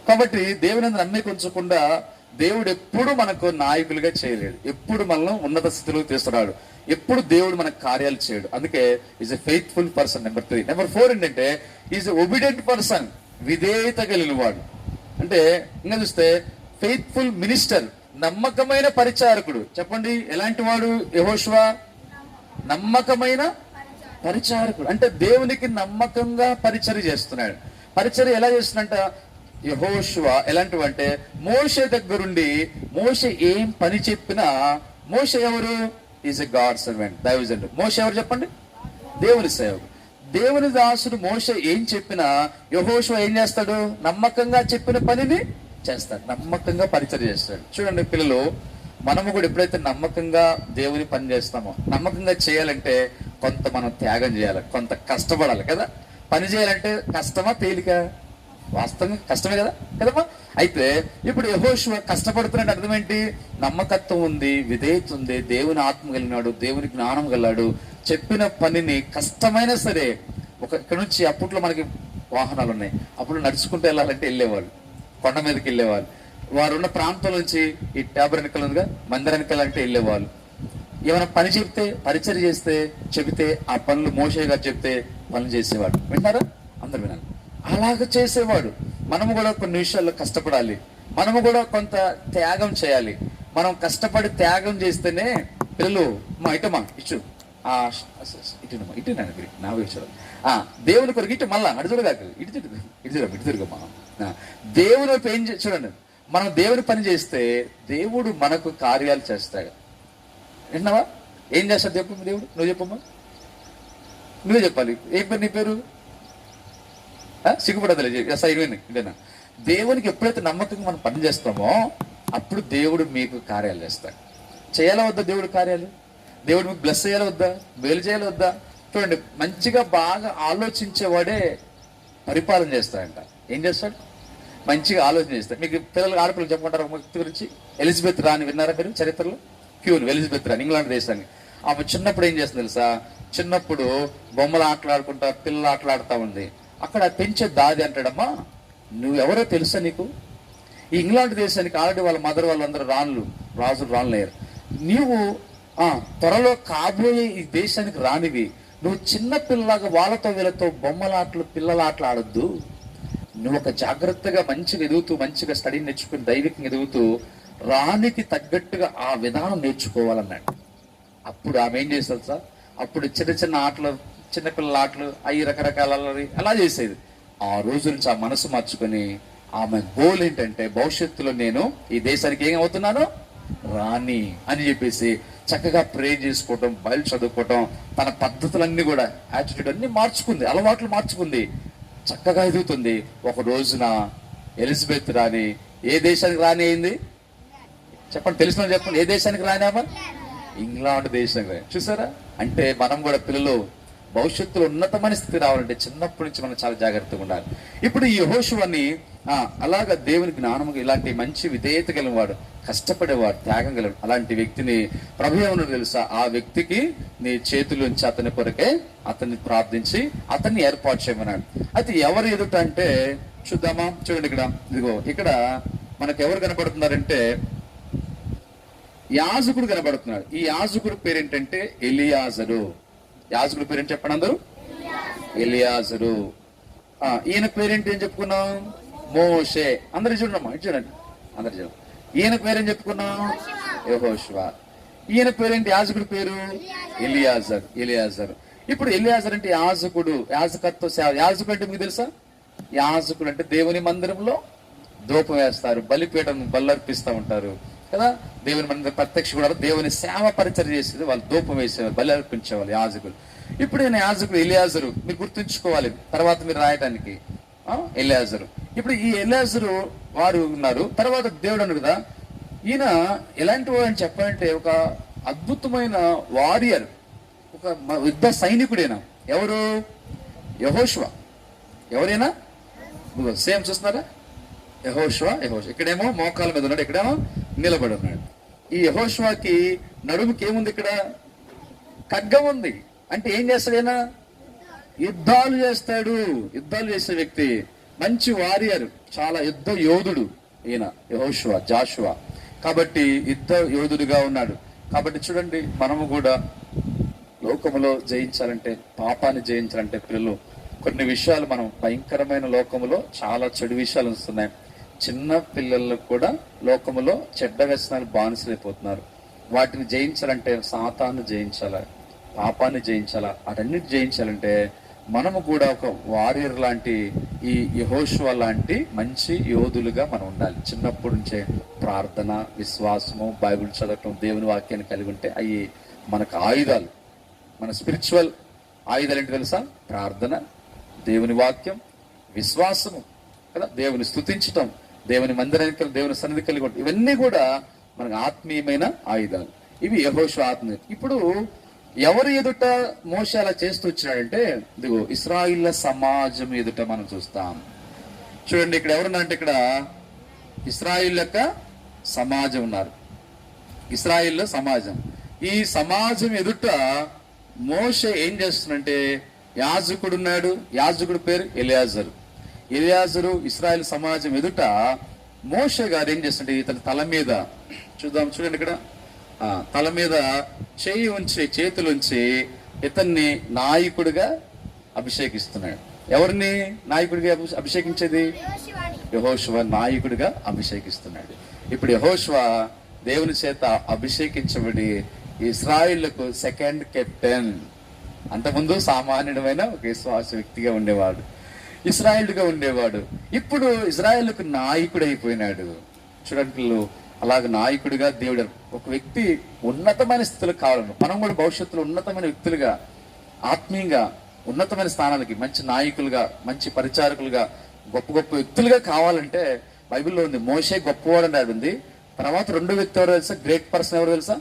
కాబట్టి దేవుని యందు నమ్మిక ఉంచకుండా దేవుడు ఎప్పుడు మనకు నాయకులుగా చేయలేడు, ఎప్పుడు మనల్ని ఉన్నత స్థితిలో తీస్తున్నాడు, ఎప్పుడు దేవుడు మనకు కార్యాలు చేయడు. అందుకే is a faithful person. Number 3. Number 4 ఏంటంటే ఈజ్ ఎ ఒబీడియంట్ పర్సన్, విధేయత కలిగిన వాడు. అంటే ఇంకా చూస్తే ఫెయిత్ఫుల్ మినిస్టర్, నమ్మకమైన పరిచారకుడు. చెప్పండి, ఎలాంటి వాడు యెహోషువ? నమ్మకమైన పరిచారకుడు. అంటే దేవునికి నమ్మకంగా పరిచర్య చేస్తున్నాడు. పరిచర్య ఎలా చేస్తున్నంట యెహోషువ ఎలాంటివి అంటే మోషే దగ్గరుండి మోషే ఏం పని చెప్పినా, మోషే ఎవరు? ఈజ్ ఎ గాడ్ సర్వెంట్, దైవజనుడు. మోషే ఎవరు చెప్పండి? దేవుని సేవకుడు. దేవుని దాసుడు మోషే ఏం చెప్పినా యెహోషువ ఏం చేస్తాడు? నమ్మకంగా చెప్పిన పనిని చేస్తాడు, నమ్మకంగా పరిచర్య చేస్తాడు. చూడండి పిల్లలు, మనము కూడా ఎప్పుడైతే నమ్మకంగా దేవుని పని చేస్తామో, నమ్మకంగా చేయాలంటే కొంత మనం త్యాగం చేయాలి, కొంత కష్టపడాలి కదా. పని చేయాలంటే కష్టమా తేలిక? వాస్తవంగా కష్టమే కదా కదమ్మా. అయితే ఇప్పుడు యెహోషువ కష్టపడుతున్నట్టు అర్థం ఏంటి? నమ్మకత్వం ఉంది, విధేయత ఉంది, దేవుని ఆత్మ కలిగినాడు, దేవుని జ్ఞానం గలాడు. చెప్పిన పనిని కష్టమైనా సరే, ఇక్కడ నుంచి అప్పట్లో మనకి వాహనాలు ఉన్నాయి, అప్పుడు నడుచుకుంటూ వెళ్ళాలంటే వెళ్ళేవాళ్ళు, కొండ మీదకి వెళ్ళేవాళ్ళు. వారు ఉన్న ప్రాంతం నుంచి ఈ ట్యాబర్ వెనకాలంగా మందిర వెనకాలంటే వెళ్ళేవాళ్ళు. ఏమైనా పని చెప్తే, పరిచయం చేస్తే చెబితే ఆ పనులు మోషే గారు చెప్తే పనులు చేసేవాడు. వింటారా? అందరు వినాలి. అలాగ చేసేవాడు. మనము కూడా కొన్ని విషయాల్లో కష్టపడాలి, మనము కూడా కొంత త్యాగం చేయాలి. మనం కష్టపడి త్యాగం చేస్తేనే పిల్లలు మా ఇటమా ఇచ్చు ఇటునమ్మా ఇటు నా విషయాలు దేవుని కొరకు ఇటు మళ్ళా అటు చూడగాక ఇటు తిరుగమ్మా. దేవుని వైపు ఏం చూడండి, మనం దేవుని పని చేస్తే దేవుడు మనకు కార్యాలు చేస్తాడు. విన్నావా? ఏం చేస్తాడు చెప్పు దేవుడు? నువ్వు చెప్పమ్మా, నువ్వే చెప్పాలి. ఏం పేరు నీ పేరు? సిగ్గుపడదలే ఇదేనా. దేవునికి ఎప్పుడైతే నమ్మకంగా మనం పని చేస్తామో అప్పుడు దేవుడు మీకు కార్యాలు చేస్తాడు. చేయాలా వద్దా దేవుడు కార్యాలు? దేవుడు మీకు బ్లెస్ చేయాలి వద్దా? మేలు చేయాలి వద్దా? చూడండి, మంచిగా బాగా ఆలోచించేవాడే పరిపాలన చేస్తాడంట. ఏం చేస్తాడు? మంచిగా ఆలోచన చేస్తాడు. మీకు పిల్లలు ఆడపిల్లలు చెప్పుకుంటారు ఒక వ్యక్తి గురించి, ఎలిజబెత్ రాణి విన్నారా మీరు చరిత్రలో? క్యూన్ ఎలిజబెత్ రాణి, ఇంగ్లాండ్ దేశాన్ని. ఆమె చిన్నప్పుడు ఏం చేస్తుంది తెలుసా? చిన్నప్పుడు బొమ్మలు ఆటలాడుకుంటా, పిల్లలు ఆటలాడుతూ ఉంది. అక్కడ పెంచే దాది అంటాడమ్మా, నువ్వెవరో తెలుసా నీకు? ఈ ఇంగ్లాండ్ దేశానికి ఆల్రెడీ వాళ్ళ మదర్ వాళ్ళందరూ రాజులు రానులేరు. నీవు త్వరలో కాబోయే ఈ దేశానికి రానివి. నువ్వు చిన్న పిల్లలాగా వాళ్ళతో వీళ్ళతో బొమ్మలాటలు పిల్లల ఆటలు ఆడొద్దు. నువ్వు ఒక జాగ్రత్తగా మంచిగా ఎదుగుతూ, మంచిగా స్టడీ నేర్చుకుని దైవికంగా ఎదుగుతూ రానికి తగ్గట్టుగా ఆ విధానం నేర్చుకోవాలన్నాడు. అప్పుడు ఆమె ఏం చేస్తుంది సార్? అప్పుడు చిన్న చిన్న ఆటలు, చిన్నపిల్లల ఆటలు అవి రకరకాల అలా చేసేది. ఆ రోజు నుంచి ఆ మనసు మార్చుకొని ఆమె గోల్ ఏంటంటే, భవిష్యత్తులో నేను ఈ దేశానికి ఏం అవుతున్నాను? రాణి అని చెప్పేసి చక్కగా ప్రే చేసుకోవటం, బయలు చదువుకోవటం, తన పద్ధతులన్నీ కూడా యాటిట్యూడ్ అన్ని మార్చుకుంది, అలవాట్లు మార్చుకుంది, చక్కగా ఎదుగుతుంది. ఒక రోజున ఎలిజబెత్ రాణి ఏ దేశానికి రాణి అయింది చెప్పండి? తెలిసిన చెప్పండి, ఏ దేశానికి రానిమా? ఇంగ్లాండ్ దేశానికి రాని. చూసారా? అంటే మనం కూడా పిల్లలు భవిష్యత్తులో ఉన్నతమైన స్థితి రావాలంటే చిన్నప్పటి నుంచి మనం చాలా జాగ్రత్తగా ఉండాలి. ఇప్పుడు ఈ యెహోషువని అలాగా దేవుని జ్ఞానము, ఇలాంటి మంచి విధేయత కలిగిన వాడు, కష్టపడేవాడు, త్యాగం కలిగిన అలాంటి వ్యక్తిని ప్రభు ఏమన్నాడు తెలుసా? ఆ వ్యక్తికి నీ చేతులుంచి అతని కొరకే అతన్ని ప్రార్థించి అతన్ని ఏర్పాటు చేయమన్నాడు. అయితే ఎవరు ఎదుట అంటే చూద్దామా? చూడండి, ఇక్కడ ఇదిగో ఇక్కడ మనకు ఎవరు కనబడుతున్నారంటే యాజకుడు కనబడుతున్నాడు. ఈ యాజకుడు పేరేంటంటే ఎలియాజరు. యాజకుడి పేరేంటి చెప్పండి అందరూ? ఎలియాజరు. ఈయన పేరేంటి ఏం చెప్పుకున్నాం? మోషే. అందరు చూడమ్మా, ఇటు చూడండి, అందరు చూడండి. ఈయన పేరేం చెప్పుకున్నాం? యెహోషువ. ఈయన పేరేంటి? యాజకుడి పేరు ఎలియాజర్. ఇప్పుడు ఎలియాజర్ అంటే యాజకుడు, యాజకత్వ సేవ. యాజకుడు అంటే మీకు తెలుసా? యాజకుడు అంటే దేవుని మందిరంలో ధూపం వేస్తారు, బలిపీఠం బల్లర్పిస్తూ ఉంటారు కదా. దేవుని మందిరం ప్రత్యక్ష కూడా దేవుని సేవ పరిచయం చేసేది వాళ్ళు, ధూపం వేసేవారు, బలి అర్పించేవాళ్ళు యాజకులు. ఇప్పుడు ఈయన యాజకుడు ఎలియాజరు. మీరు గుర్తుంచుకోవాలి, తర్వాత మీరు రాయడానికి. ఎలియాజరు. ఇప్పుడు ఈ ఎలియాజరు వారు ఉన్నారు. తర్వాత దేవుడు అన్నాడు కదా, ఈయన ఎలాంటి వాడు అని చెప్పాలంటే ఒక అద్భుతమైన వారియర్, ఒక యుద్ధ సైనికుడైనా. ఎవరు? యెహోషువ. ఎవరైనా సేమ్ చూస్తున్నారా? యెహోషువ. ఇక్కడేమో మోకాల మీద ఉన్నాడు, ఇక్కడేమో నిలబడి ఉన్నాడు. ఈ యెహోషువకి నడుముకి ఏముంది? ఇక్కడ ఖడ్గం ఉంది. అంటే ఏం చేస్తాడైనా? యుద్ధాలు చేస్తాడు. యుద్ధాలు చేసే వ్యక్తి, మంచి వారియర్, చాలా యుద్ధ యోధుడు ఈయన యెహోషువ, జాషువా. కాబట్టి యుద్ధ యోధుడిగా ఉన్నాడు. కాబట్టి చూడండి, మనము కూడా లోకములో జయించాలంటే, పాపాన్ని జయించాలంటే పిల్లలు కొన్ని విషయాలు, మనం భయంకరమైన లోకములో చాలా చెడు విషయాలు వస్తున్నాయి. చిన్న పిల్లలకు కూడా లోకములో చెడ్డ వ్యసనాలు బానిసలైపోతున్నారు. వాటిని జయించాలంటే సాతాను జయించాలా, పాపాన్ని జయించాలా, వాటన్నిటి జయించాలంటే మనము కూడా ఒక వారియర్ లాంటి, ఈ యెహోషువ లాంటి మంచి యోధులుగా మనం ఉండాలి. చిన్నప్పటి నుంచే ప్రార్థన, విశ్వాసము, బైబిల్ చదవటం, దేవుని వాక్యాన్ని కలిగి ఉంటే అవి మనకు ఆయుధాలు. మన స్పిరిచువల్ ఆయుధాలు ఏంటి తెలుసా? ప్రార్థన, దేవుని వాక్యం, విశ్వాసము కదా, దేవుని స్తుతించటం, దేవుని మందిరానికి, దేవుని సన్నిధి కలిగి ఉంటాం. ఇవన్నీ కూడా మనకు ఆత్మీయమైన ఆయుధాలు. ఇవి యెహోషువ ఆత్మ. ఇప్పుడు ఎవరు ఎదుట మోషే అలా చేస్తూ వచ్చినాడంటే, ఇదిగో ఇశ్రాయేళ్ల సమాజం ఎదుట మనం చూస్తాం. చూడండి ఇక్కడ ఎవరున్నారంటే, ఇక్కడ ఇశ్రాయేల్ యొక్క సమాజం ఉన్నారు. ఇశ్రాయేల్ సమాజం. ఈ సమాజం ఎదుట మోషే ఏం చేస్తుందంటే, యాజకుడు ఉన్నాడు. యాజకుడు పేరు ఎలియాజరు. ఎలియాజరు ఇశ్రాయేల్ సమాజం ఎదుట మోషే గారు ఏం చేస్తుంటే, ఇతని తల మీద చూడండి ఇక్కడ తల మీద చేతులుంచి ఇతన్ని నాయకుడిగా అభిషేకిస్తున్నాడు. ఎవరిని నాయకుడిగా అభిషేకించేది? యెహోషువ నాయకుడిగా అభిషేకిస్తున్నాడు. ఇప్పుడు యెహోషువ దేవుని చేత అభిషేకించబడి ఇశ్రాయేలుకు సెకండ్ కెప్టెన్. అంతకుముందు సామాన్యుడమైన ఒక విశ్వాస వ్యక్తిగా ఉండేవాడు, ఇశ్రాయేలుగా ఉండేవాడు. ఇప్పుడు ఇశ్రాయేలుకు నాయకుడు అయిపోయినాడు. చూడండి, అలాగ నాయకుడిగా దేవుడు ఒక వ్యక్తి ఉన్నతమైన స్థితిలో కావాలను. మనం కూడా భవిష్యత్తులో ఉన్నతమైన వ్యక్తులుగా, ఆత్మీయంగా ఉన్నతమైన స్థానాలకి, మంచి నాయకులుగా, మంచి పరిచారకులుగా, గొప్ప గొప్ప వ్యక్తులుగా కావాలంటే బైబిల్లో ఉంది. మోషే గొప్పవాడు అని ఉంది. తర్వాత రెండో వ్యక్తి ఎవరు తెలుసా? గ్రేట్ పర్సన్ ఎవరు తెలుసా?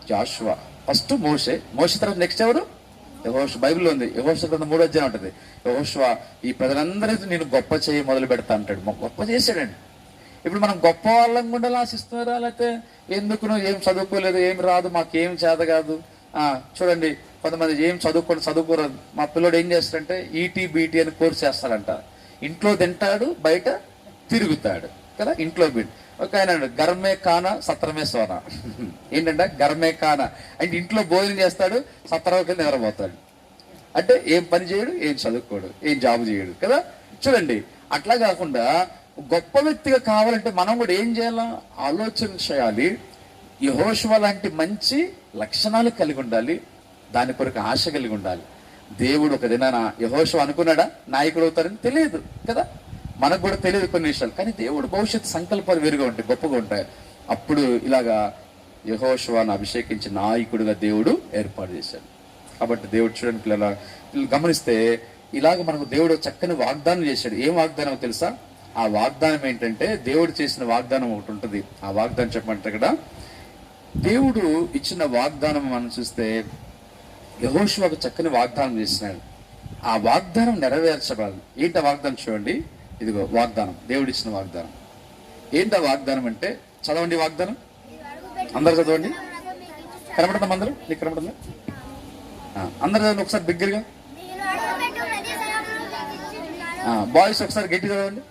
జాషువా. ఫస్ట్ మోషే తర్వాత నెక్స్ట్ ఎవరు? యెహోషువ. బైబిల్లో ఉంది. యెహోషువ గ్రంథం 3వ అధ్యాయం ఉంటుంది. యెహోషువ ఈ ప్రజలందరితో నేను గొప్ప చేయి మొదలు పెడతా అంటాడు. గొప్ప చేశాడండి. ఇప్పుడు మనం గొప్ప వాళ్ళం కూడా ఆశిస్తున్నారా? లేకపోతే ఎందుకు నువ్వు ఏం చదువుకోలేదు, ఏం రాదు, మాకేం చేత కాదు. చూడండి, కొంతమంది ఏం చదువుకోరాదు. మా పిల్లడు ఏం చేస్తాడంటే ఈటీ అని కోర్స్ చేస్తాడంట. ఇంట్లో తింటాడు, బయట తిరుగుతాడు కదా. ఇంట్లో ఒక ఆయన గర్మే కాన సత్రమే సోన. ఏంటంటే గర్మే కాన అంటే ఇంట్లో భోజనం చేస్తాడు, సత్రంకి నిద్రపోతాడు. అంటే ఏం పని చేయడు, ఏం చదువుకోడు, ఏం జాబ్ చేయడు కదా. చూడండి, అట్లా కాకుండా గొప్ప వ్యక్తిగా కావాలంటే మనం కూడా ఏం చేయాలా? ఆలోచన చేయాలి. యెహోషువ లాంటి మంచి లక్షణాలు కలిగి ఉండాలి. దాని కొరకు ఆశ కలిగి ఉండాలి. దేవుడు ఒక దినాన యెహోషువ అనుకున్నాడా నాయకుడు అవుతారని? తెలియదు కదా, మనకు కూడా తెలియదు కొన్ని విషయాలు. కానీ దేవుడు భవిష్యత్తు సంకల్పాలు వేరుగా ఉంటాయి, గొప్పగా ఉంటాయి. అప్పుడు ఇలాగా యెహోషువను అభిషేకించి నాయకుడిగా దేవుడు ఏర్పాటు చేశాడు. కాబట్టి దేవుడు చూడండి పిల్లల గమనిస్తే, ఇలాగ మనకు దేవుడు చక్కని వాగ్దానం చేశాడు. ఏం వాగ్దానం తెలుసా? ఆ వాగ్దానం ఏంటంటే, దేవుడు చేసిన వాగ్దానం ఒకటి ఉంటుంది. ఆ వాగ్దానం చెప్పమంటే, ఇక్కడ దేవుడు ఇచ్చిన వాగ్దానం మనం చూస్తే యెహోషువకు చక్కని వాగ్దానం చేసినాడు. ఆ వాగ్దానం నెరవేర్చబడాలి. ఏంటి ఆ వాగ్దానం? చూడండి, ఇదిగో వాగ్దానం, దేవుడు ఇచ్చిన వాగ్దానం. ఏంటి ఆ వాగ్దానం అంటే, చదవండి వాగ్దానం, అందరు చదవండి. కనబడుతుందా? అందరూ నీకు కనబడుతుందా? అందరు చదవండి ఒకసారి బిగ్గరగా. బాయ్స్ ఒకసారి గట్టి చదవండి.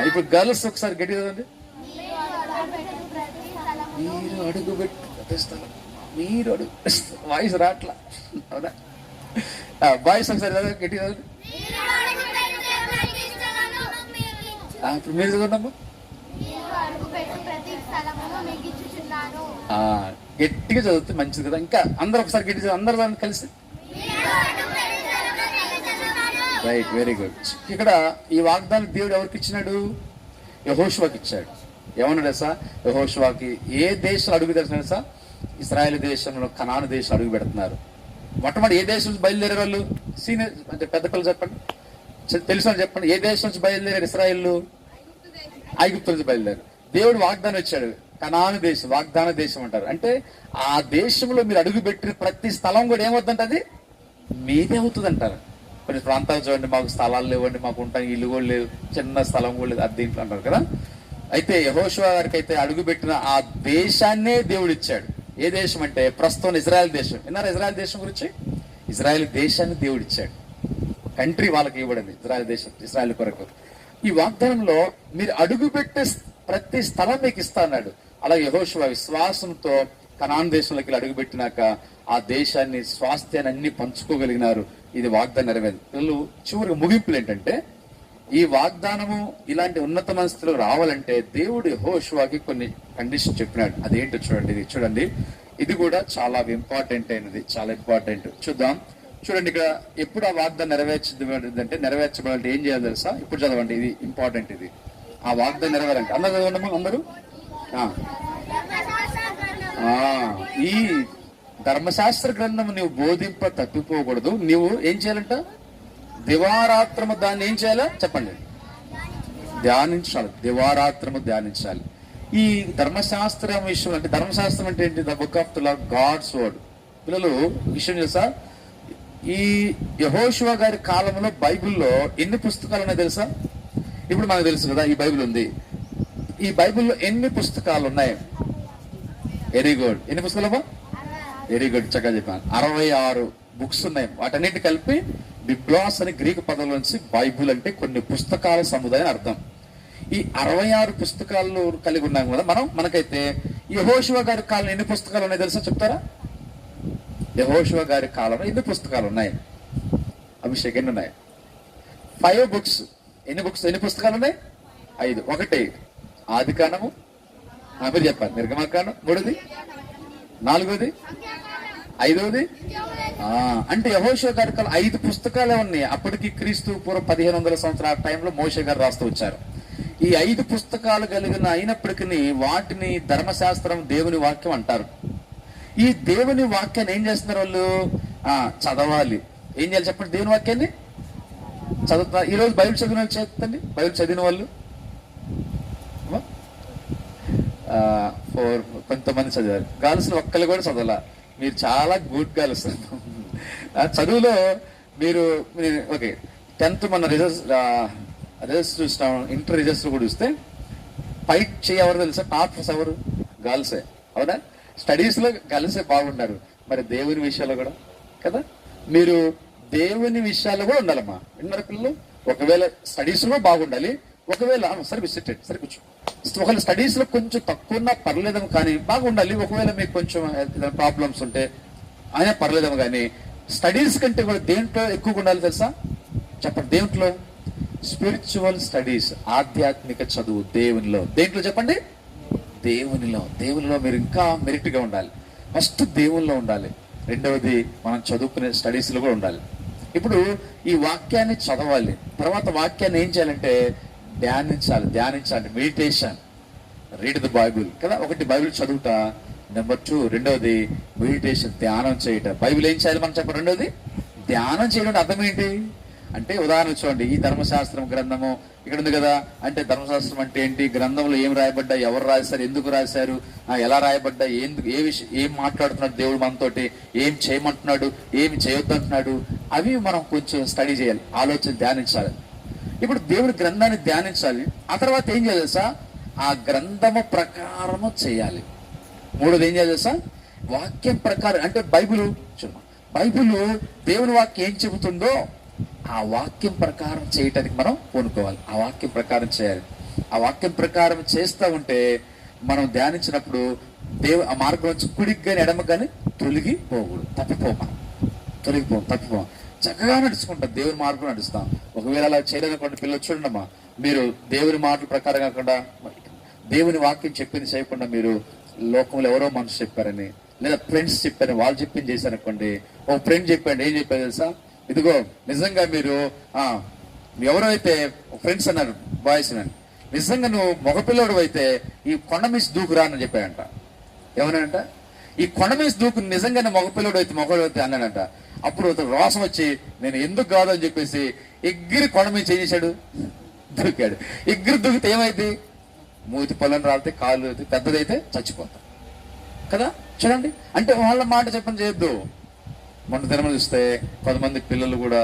ఇప్పుడు గర్ల్స్ ఒకసారి గట్టి చదవండి. మీరు అడుగు పెట్టు స్థలం, మీరు అడుగు. వాయిస్ రాట్లా, అవునా? బాయ్స్ ఒకసారి చదవండి, గట్టి చదవండి. ఇప్పుడు మీరు చదవండి అమ్మా. గట్టిగా చదివితే మంచిది కదా. ఇంకా అందరూ ఒకసారి గట్టి చదివి, అందరూ కలిసి. Right, very good. ఇక్కడ ఈ వాగ్దానం దేవుడు ఎవరికి ఇచ్చినాడు? యెహోషువకి ఇచ్చాడు. ఏమన్నాడు తెలుసా? యెహోషువకి ఏ దేశం అడుగు తెలుసా? ఇశ్రాయేల్ దేశంలో కనాను దేశం అడుగు పెడుతున్నారు. మొట్టమొదటి ఏ దేశం నుంచి బయలుదేరే వాళ్ళు? సీనియర్ అంటే పెద్ద పిల్లలు చెప్పండి, తెలిసిన చెప్పండి. ఏ దేశం నుంచి బయలుదేరారు ఇశ్రాయేల్? ఐగుప్తు నుంచి బయలుదేరారు. దేవుడు వాగ్దానం ఇచ్చాడు. కనాను దేశం, వాగ్దాన దేశం అంటారు. అంటే ఆ దేశంలో మీరు అడుగు పెట్టిన ప్రతి స్థలం కూడా ఏమవుతుందంటే అది మీదే అవుతుంది అంటారు. కొన్ని ప్రాంతాలు చూడండి, మాకు స్థలాలు లేవండి, మాకు ఉంటాయి ఇల్లు కూడా లేదు, చిన్న స్థలం కూడా లేదు, అది దీంట్లో అంటారు కదా. అయితే యెహోషువ గారికి అయితే అడుగుపెట్టిన ఆ దేశాన్నే దేవుడు ఇచ్చాడు. ఏ దేశం అంటే ప్రస్తుతం ఇజ్రాయెల్ దేశం. విన్నారా ఇజ్రాయెల్ దేశం గురించి? ఇజ్రాయెల్ దేశాన్ని దేవుడు ఇచ్చాడు. కంట్రీ వాళ్ళకి ఇవ్వబడింది, ఇజ్రాయెల్ దేశం, ఇజ్రాయెల్ కొరకు. ఈ వాగ్దానంలో మీరు అడుగుపెట్టే ప్రతి స్థలం మీకు ఇస్తా అన్నాడు. అలా యెహోషువ విశ్వాసంతో కనాన్ దేశంలోకి అడుగుపెట్టినాక ఆ దేశాన్ని, స్వాస్థ్యాన్ని అన్ని పంచుకోగలిగినారు. ఇది వాగ్దానం నెరవేరింది. పిల్లలు చివరికి ముగింపులు ఏంటంటే, ఈ వాగ్దానము ఇలాంటి ఉన్నతమైన స్థితిలో రావాలంటే దేవుడు యెహోషువకి కొన్ని కండిషన్ చెప్పినాడు. అదేంటో చూడండి, ఇది చూడండి. ఇది కూడా చాలా ఇంపార్టెంట్ అయినది, చాలా ఇంపార్టెంట్. చూద్దాం. చూడండి, ఇక్కడ ఎప్పుడు ఆ వాగ్దానం నెరవేర్చబడాలంటే ఏం చేయాలి తెలుసా? ఇప్పుడు చదవండి, ఇది ఇంపార్టెంట్. ఇది ఆ వాగ్దానం నెరవేరంటే అందరూ చదవండి, అందరూ. ఈ ధర్మశాస్త్ర గ్రంథం నువ్వు బోధింప తప్పిపోకూడదు. నువ్వు ఏం చేయాలంట? దివారాత్రము దాన్ని ఏం చేయాలో చెప్పండి. ధ్యానించాలి, దివారాత్రము ధ్యానించాలి. ఈ ధర్మశాస్త్రం విషయం అంటే, ధర్మశాస్త్రం అంటే ఏంటి? The book of the Lord, God's word. పిల్లలు విషయం తెలుసా? ఈ యెహోషువ గారి కాలంలో బైబిల్లో ఎన్ని పుస్తకాలు ఉన్నాయో తెలుసా? ఇప్పుడు మనకు తెలుసు కదా, ఈ బైబిల్ ఉంది. ఈ బైబిల్లో ఎన్ని పుస్తకాలు ఉన్నాయి? Very good. ఎన్ని పుస్తకాలు? వెరీ గుడ్, చక్కగా చెప్పాను. 66 బుక్స్ ఉన్నాయి. వాటన్నిటి కలిపి బిబ్లాస్ అని గ్రీకు పదం నుంచి బైబిల్ అంటే కొన్ని పుస్తకాల సముదాయం అర్థం. ఈ 66 పుస్తకాలు కలిగి ఉన్నాం కదా మనం. మనకైతే యెహోషువ గారి కాలంలో ఎన్ని పుస్తకాలు ఉన్నాయి తెలుసా? చెప్తారా? యెహోషువ గారి కాలంలో ఎన్ని పుస్తకాలు ఉన్నాయి? అభిషేక్, ఎన్ని ఉన్నాయి? 5 బుక్స్. ఎన్ని పుస్తకాలు ఉన్నాయి? 5. ఒకటి ఆది కాండము, మీరు చెప్పారు, నిర్గమకాండం. 3ది, 4ది, 5వది. అంటే యెహోషువ గారి కాలం 5 పుస్తకాలే ఉన్నాయి. అప్పటికి క్రీస్తు పూర్వం 1500 సంవత్సరాల టైంలో మోషే గారు రాస్తూ వచ్చారు. ఈ 5 పుస్తకాలు కలిగిన అయినప్పటికీ వాటిని ధర్మశాస్త్రం, దేవుని వాక్యం అంటారు. ఈ దేవుని వాక్యాన్ని ఏం చేస్తున్నారు వాళ్ళు? చదవాలి. ఏం చేయాలి చెప్పండి? దేవుని వాక్యాన్ని చదువుతున్నారు. ఈరోజు బైబిల్ చదివిన వాళ్ళు చేస్తండి. బైబిల్ చదివిన వాళ్ళు కొంతమంది చదివారు. గర్ల్స్ ఒక్కళ్ళు కూడా చదవాల. మీరు చాలా గుడ్ గర్ల్స్. చదువులో మీరు ఓకే, 10th మన రిజల్ట్స్ చూస్తాం, ఇంటర్ రిజల్ట్స్ కూడా చూస్తే ఫైట్ చేయవరు తెలుసా? టాపర్స్ ఎవరు? గర్ల్సే, అవునా? స్టడీస్ లో గర్ల్సే బాగున్నారు. మరి దేవుని విషయాల్లో కూడా కదా, మీరు దేవుని విషయాల్లో కూడా ఉండాలమ్మా. విన్నారు పిల్లలు? ఒకవేళ స్టడీస్ లో బాగుండాలి, ఒకవేళ సరే కూర్చో. ఒకవేళ స్టడీస్ లో కొంచెం తక్కువ ఉన్నా పర్లేదేమో కానీ బాగుండాలి. ఒకవేళ మీకు కొంచెం ప్రాబ్లమ్స్ ఉంటే అయినా పర్లేదేమో కానీ స్టడీస్ కంటే కూడా దేంట్లో ఎక్కువగా ఉండాలి తెలుసా? చెప్పండి. దేంట్లో? స్పిరిచువల్ స్టడీస్, ఆధ్యాత్మిక చదువు దేవునిలో. దేంట్లో చెప్పండి? దేవునిలో మీరు ఇంకా మెరిట్గా ఉండాలి. ఫస్ట్ దేవునిలో ఉండాలి. రెండవది మనం చదువుకునే స్టడీస్లో కూడా ఉండాలి. ఇప్పుడు ఈ వాక్యాన్ని చదవాలి. తర్వాత వాక్యాన్ని ఏం చేయాలంటే ధ్యానించాలి. మెడిటేషన్, రీడ్ ద బైబిల్ కదా. ఒకటి బైబిల్ చదువుట, నెంబర్ 2 రెండవది మెడిటేషన్, ధ్యానం చేయట. బైబిల్ ఏం చేయాలి మనం చెప్పండి? రెండవది ధ్యానం చేయడం. అర్థం ఏంటి అంటే, ఉదాహరణ చూడండి, ఈ ధర్మశాస్త్రం గ్రంథము ఇక్కడ ఉంది కదా. అంటే ధర్మశాస్త్రం అంటే ఏంటి? గ్రంథంలో ఏం రాయబడ్డా, ఎవరు రాశారు, ఎందుకు రాశారు, ఎలా రాయబడ్డా, ఏం మాట్లాడుతున్నాడు దేవుడు మనతోటి, ఏం చేయమంటున్నాడు, ఏమి చేయొద్దు అంటున్నాడు, అవి మనం కొంచెం స్టడీ చేయాలి, ఆలోచన, ధ్యానించాలి. ఇప్పుడు దేవుడి గ్రంథాన్ని ధ్యానించాలి. ఆ తర్వాత ఏం చేయాలి తెలుసా? ఆ గ్రంథము ప్రకారము చేయాలి. 3వది ఏం చేయాలి తెలుసా? వాక్యం ప్రకారం. అంటే బైబిల్ దేవుని వాక్యం ఏం చెబుతుందో ఆ వాక్యం ప్రకారం చేయటానికి మనం పూనుకోవాలి. ఆ వాక్యం ప్రకారం చేయాలి. ఆ వాక్యం ప్రకారం చేస్తూ ఉంటే మనం ధ్యానించినప్పుడు ఆ మార్గం నుంచి కుడికి కానీ ఎడమ కానీ తొలగిపోకూడదు. తప్పిపోం. చక్కగా నడుచుకుంటాం, దేవుని మార్గం నడుస్తాం. ఒకవేళ అలా చేయలేదనుకోండి, పిల్లలు చూడండమ్మా, మీరు దేవుని మాటల ప్రకారం కాకుండా దేవుని వాక్యం చెప్పింది చేయకుండా మీరు లోకంలో ఎవరో మనుషులు చెప్పారని, లేదా ఫ్రెండ్స్ చెప్పారని వాళ్ళు చెప్పింది చేశారనుకోండి. ఒక ఫ్రెండ్ చెప్పాడు, ఏం చెప్పారు తెలుసా? ఇదిగో నిజంగా మీరు ఎవరైతే ఫ్రెండ్స్ అన్నారు, బాయ్స్ అని, నిజంగా నువ్వు మగపిల్లడు అయితే ఈ కొండ మీద దూకురా అని చెప్పాడంట. ఏమన్నాడంట? ఈ కొండ మీద దూకు నిజంగానే మగపిల్లడు అయితే అన్నాడంట. అప్పుడు రోసం వచ్చి, నేను ఎందుకు కాదు అని చెప్పేసి ఎగ్గిరి కొండ మీద చేశాడు, దూకాడు. ఎగ్గిరి దూకితే ఏమైంది? మూతి పొలం రాలితే, కాళ్ళు అయితే, పెద్దదైతే చచ్చిపోతాం కదా. చూడండి, అంటే వాళ్ళ మాట చెప్పని చేయొద్దు. మొన్న దినములు చూస్తే కొంతమంది పిల్లలు కూడా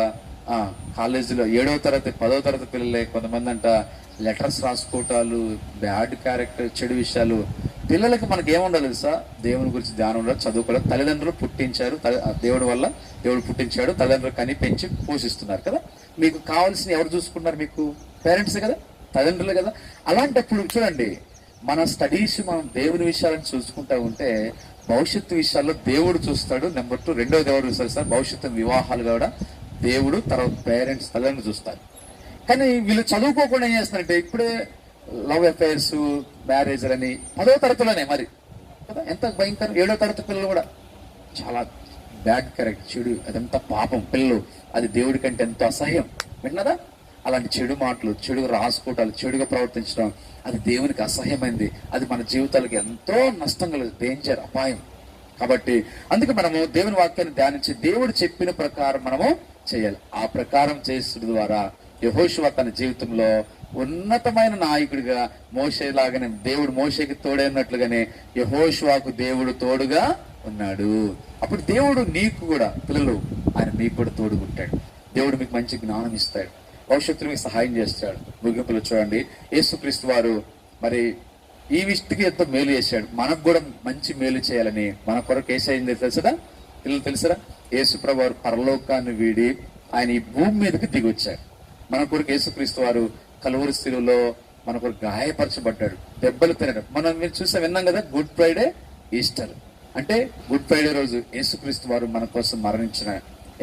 కాలేజీలో 7వ తరగతి 10వ తరగతి పిల్లలే కొంతమంది అంట లెటర్స్ రాసుకోవటాలు, బ్యాడ్ క్యారెక్టర్, చెడు విషయాలు. పిల్లలకి మనకి ఏముండాలి తెలుసా? దేవుని గురించి ధ్యానం ఉండాలి, చదువుకోవాలి. తల్లిదండ్రులు పుట్టించారు, దేవుడి వల్ల దేవుడు పుట్టించాడు, తల్లిదండ్రులు కని పెంచి పోషిస్తున్నారు కదా. మీకు కావాల్సిన ఎవరు చూసుకున్నారు? మీకు పేరెంట్సే కదా, తల్లిదండ్రులే కదా. అలాంటప్పుడు చూడండి, మన స్టడీస్, మనం దేవుని విషయాలను చూసుకుంటా ఉంటే భవిష్యత్తు విషయాల్లో దేవుడు చూస్తాడు. నెంబర్ 2 రెండవది ఎవరు చూస్తారు సార్? భవిష్యత్తు వివాహాలు కూడా దేవుడు, తర్వాత పేరెంట్స్, తల్లిదండ్రులు చూస్తారు. కానీ వీళ్ళు చదువుకోకుండా ఏం చేస్తున్నారంటే ఇప్పుడే లవ్ అఫైర్స్, మ్యారేజ్ అని 10వ తరగతిలోనే మరి కదా. ఎంత భయంకరం! 7వ తరగతి పిల్లలు కూడా చాలా బ్యాడ్ క్యారెక్టర్, చెడు, అదంతా పాపం పిల్లలు. అది దేవుడి కంటే ఎంతో అసహ్యం. విన్నదా? అలాంటి చెడు మాటలు, చెడుగా రాసుకోవటాలు, చెడుగా ప్రవర్తించడం, అది దేవునికి అసహ్యమైంది. అది మన జీవితాలకు ఎంతో నష్టం కలదు, డేంజర్, అపాయం. కాబట్టి అందుకే మనము దేవుని వాక్యాన్ని ధ్యానించి దేవుడు చెప్పిన ప్రకారం మనము చేయాలి. ఆ ప్రకారం చేసిన ద్వారా యెహోషువ తన జీవితంలో ఉన్నతమైన నాయకుడిగా మోషే లాగానే దేవుడు మోషేకి తోడైనట్లుగానే యెహోషువకు దేవుడు తోడుగా ఉన్నాడు. అప్పుడు దేవుడు నీకు కూడా పిల్లలు ఆయన మీకు కూడా తోడుకుంటాడు. దేవుడు మీకు మంచి జ్ఞానం ఇస్తాడు, భవిష్యత్తులో మీకు సహాయం చేస్తాడు. ముగింపులో చూడండి, యేసుక్రీస్తు వారు మరి ఈ విష్టికి ఎంతో మేలు చేశాడు, మనకు కూడా మంచి మేలు చేయాలని మన కొరకు ఏసైంది తెలుసా పిల్లలు? తెలుసరా? యేసుప్రభు వారు పరలోకాన్ని వీడి ఆయన ఈ భూమి మీదకి దిగి వచ్చాడు. మన కొరకు యేసుక్రీస్తు వారు కలువరి శిలువలో మన కొరకు గాయపరచబడ్డాడు, దెబ్బలు తినడం. మనం మీరు విన్నాం కదా, గుడ్ ఫ్రైడే, ఈస్టర్. అంటే గుడ్ ఫ్రైడే రోజు యేసుక్రీస్తు వారు మన కోసం మరణించిన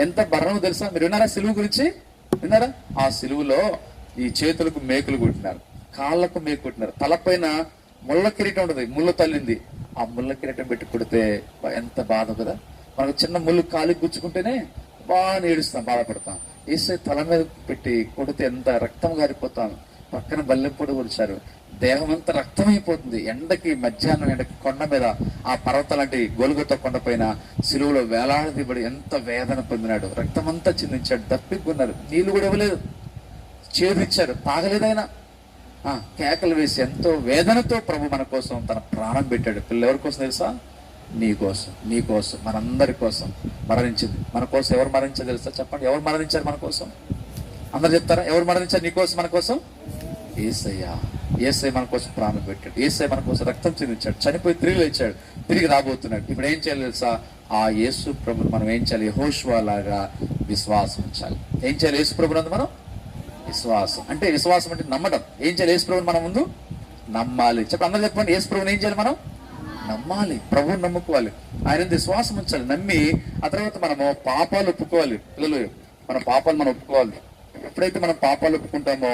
ఎంత మరణం తెలుసా? మీరు విన్నారా సిలువ గురించి? విన్నారా? ఆ సిలువలో ఈ చేతులకు మేకులు కుట్టినారు, కాళ్ళకు మేకు కుట్టినారు, తలపైన ముళ్ళ కిరీటం ఉంటుంది, ముళ్ళు తల్లింది. ఆ ముళ్ళ కిరీటం పెట్టి కొడితే ఎంత బాధ కదా. మనకు చిన్న ముళ్ళు కాలికి గుచ్చుకుంటేనే బాగా ఏడుస్తాం, బాధపడతాం. యేసయ్య తల మీద పెట్టి కొడితే ఎంత రక్తం గారిపోతాం. పక్కన బల్లెపొడి కొలిచారు, దేహం అంతా రక్తమైపోతుంది. ఎండకి మధ్యాహ్నం ఎండకి కొండ మీద ఆ పర్వతాలంటి గొలుగుతో కొండ పైన సిలువలో వేలాడదీబడి ఎంత వేదన పొందినాడు, రక్తం అంతా చిందించాడు, దప్పికొన్నారు, నీళ్లు కూడా ఇవ్వలేదు, చేదిచ్చాడు, తాగలేదైనా. కేకలు వేసి ఎంతో వేదనతో ప్రభు మన కోసం తన ప్రాణం పెట్టాడు. పిల్లలు ఎవరి కోసం తెలుసా? నీ కోసం, నీ కోసం, మనందరి కోసం మరణించింది. మన కోసం ఎవరు మరణించారు తెలుసా? చెప్పండి, ఎవరు మరణించారు మన కోసం? అందరు చెప్తారా? ఎవరు మరణించారు నీ కోసం, మన కోసం? యేసయ్య. యేసయ్య మన కోసం ప్రాణం పెట్టాడు, యేసయ్య మన కోసం రక్తం చెందించాడు, చనిపోయి తిరిగి లేచాడు, తిరిగి రాబోతున్నాడు. ఇప్పుడు ఏం చేయాలి తెలుసా? ఆ యేసు ప్రభుని మనం ఏం చేయాలి? యెహోషువ లాగా విశ్వాసం ఉంచాలి. ఏం చేయాలి? యేసు ప్రభునందు మనం విశ్వాసం. అంటే విశ్వాసం అంటే నమ్మడం. ఏం చేయాలి? యేసు ప్రభుని మనం ముందు నమ్మాలి. చెప్పండి, అందరూ చెప్పండి, యేసు ప్రభుని ఏం చేయాలి? మనం నమ్మాలి, ప్రభువుని నమ్ముకోవాలి, ఆయన విశ్వాసం ఉంచాలి, నమ్మి ఆ తర్వాత మనము పాపాలు ఒప్పుకోవాలి. పిల్లలు, మన పాపాలు మనం ఒప్పుకోవాలి. ఎప్పుడైతే మనం పాపాలు ఒప్పుకుంటామో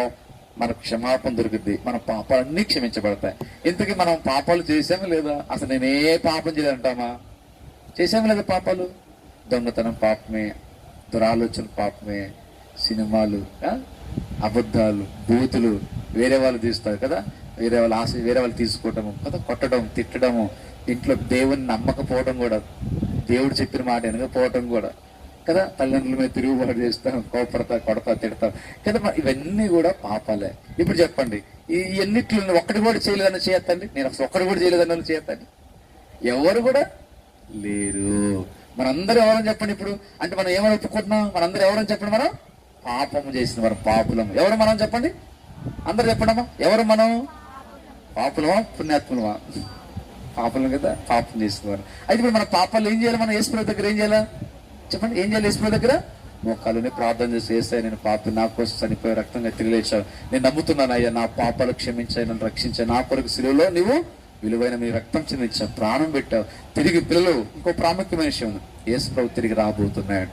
మనకు క్షమాపణ దొరుకుద్ది, మన పాపాలన్నీ క్షమించబడతాయి. ఇంతకీ మనం పాపాలు చేసామా లేదా? అసలు నేనే పాపం చేయాలంటామా? చేసామా లేదా పాపాలు? దొంగతనం పాపమే, దురాలోచన పాపమే, సినిమాలు, అబద్ధాలు, బూతులు, వేరే వాళ్ళు తీస్తారు కదా, వేరే వాళ్ళ ఆశ, వేరే వాళ్ళు తీసుకోవటము కదా, కొట్టడం, తిట్టడము, ఇంట్లో దేవుని నమ్మకపోవడం కూడా, దేవుడు చెప్పిన మాట వెనకపోవటం కూడా కదా, తల్లిదండ్రుల మీద తిరుగుబాటు చేస్తాం, కోపడతా, కొడతా, తిడతాం కదా, ఇవన్నీ కూడా పాపాలే. ఇప్పుడు చెప్పండి, ఈ ఎన్నిట్లో ఒక్కటి కూడా చేయలేదని చేయొద్దండి? నేను అసలు ఒక్కటి కూడా చేయలేదని చేయొద్దండి? ఎవరు కూడా లేరు. మనందరూ ఎవరని చెప్పండి ఇప్పుడు? అంటే మనం ఏమని ఒప్పుకుంటున్నాం? మనందరూ ఎవరని చెప్పండి? మనం పాపము చేసిన వారు, పాపులము. ఎవరు మనం చెప్పండి? అందరు చెప్పండమ్మా, ఎవరు మనం? పాపులమా పుణ్యాత్ములమా? పాపలం కదా, పాపం చేస్తున్నారు. అయితే ఇప్పుడు మన పాపాలు ఏం చేయాలి? మనం యేసు దగ్గర ఏం చేయాలా చెప్పండి? ఏం చేయాలి? యేసు దగ్గర మోకాలుని ప్రార్థన చేసి, యేసయ్య నేను పాపి, నా కోసం చనిపోయి రక్తంగా తిరిగి లేచావు, నేను నమ్ముతున్నాను అయ్యా, నా పాపాలు క్షమించాయి, నన్ను రక్షించాయి, నా కొరకు సిలువలో నువ్వు విలువైన మీ రక్తం చెందించావు, ప్రాణం పెట్టావు. తిరిగి పిల్లలు, ఇంకో ప్రాముఖ్యమైన విషయం, యేసు ప్రభు తిరిగి రాబోతున్నాడు.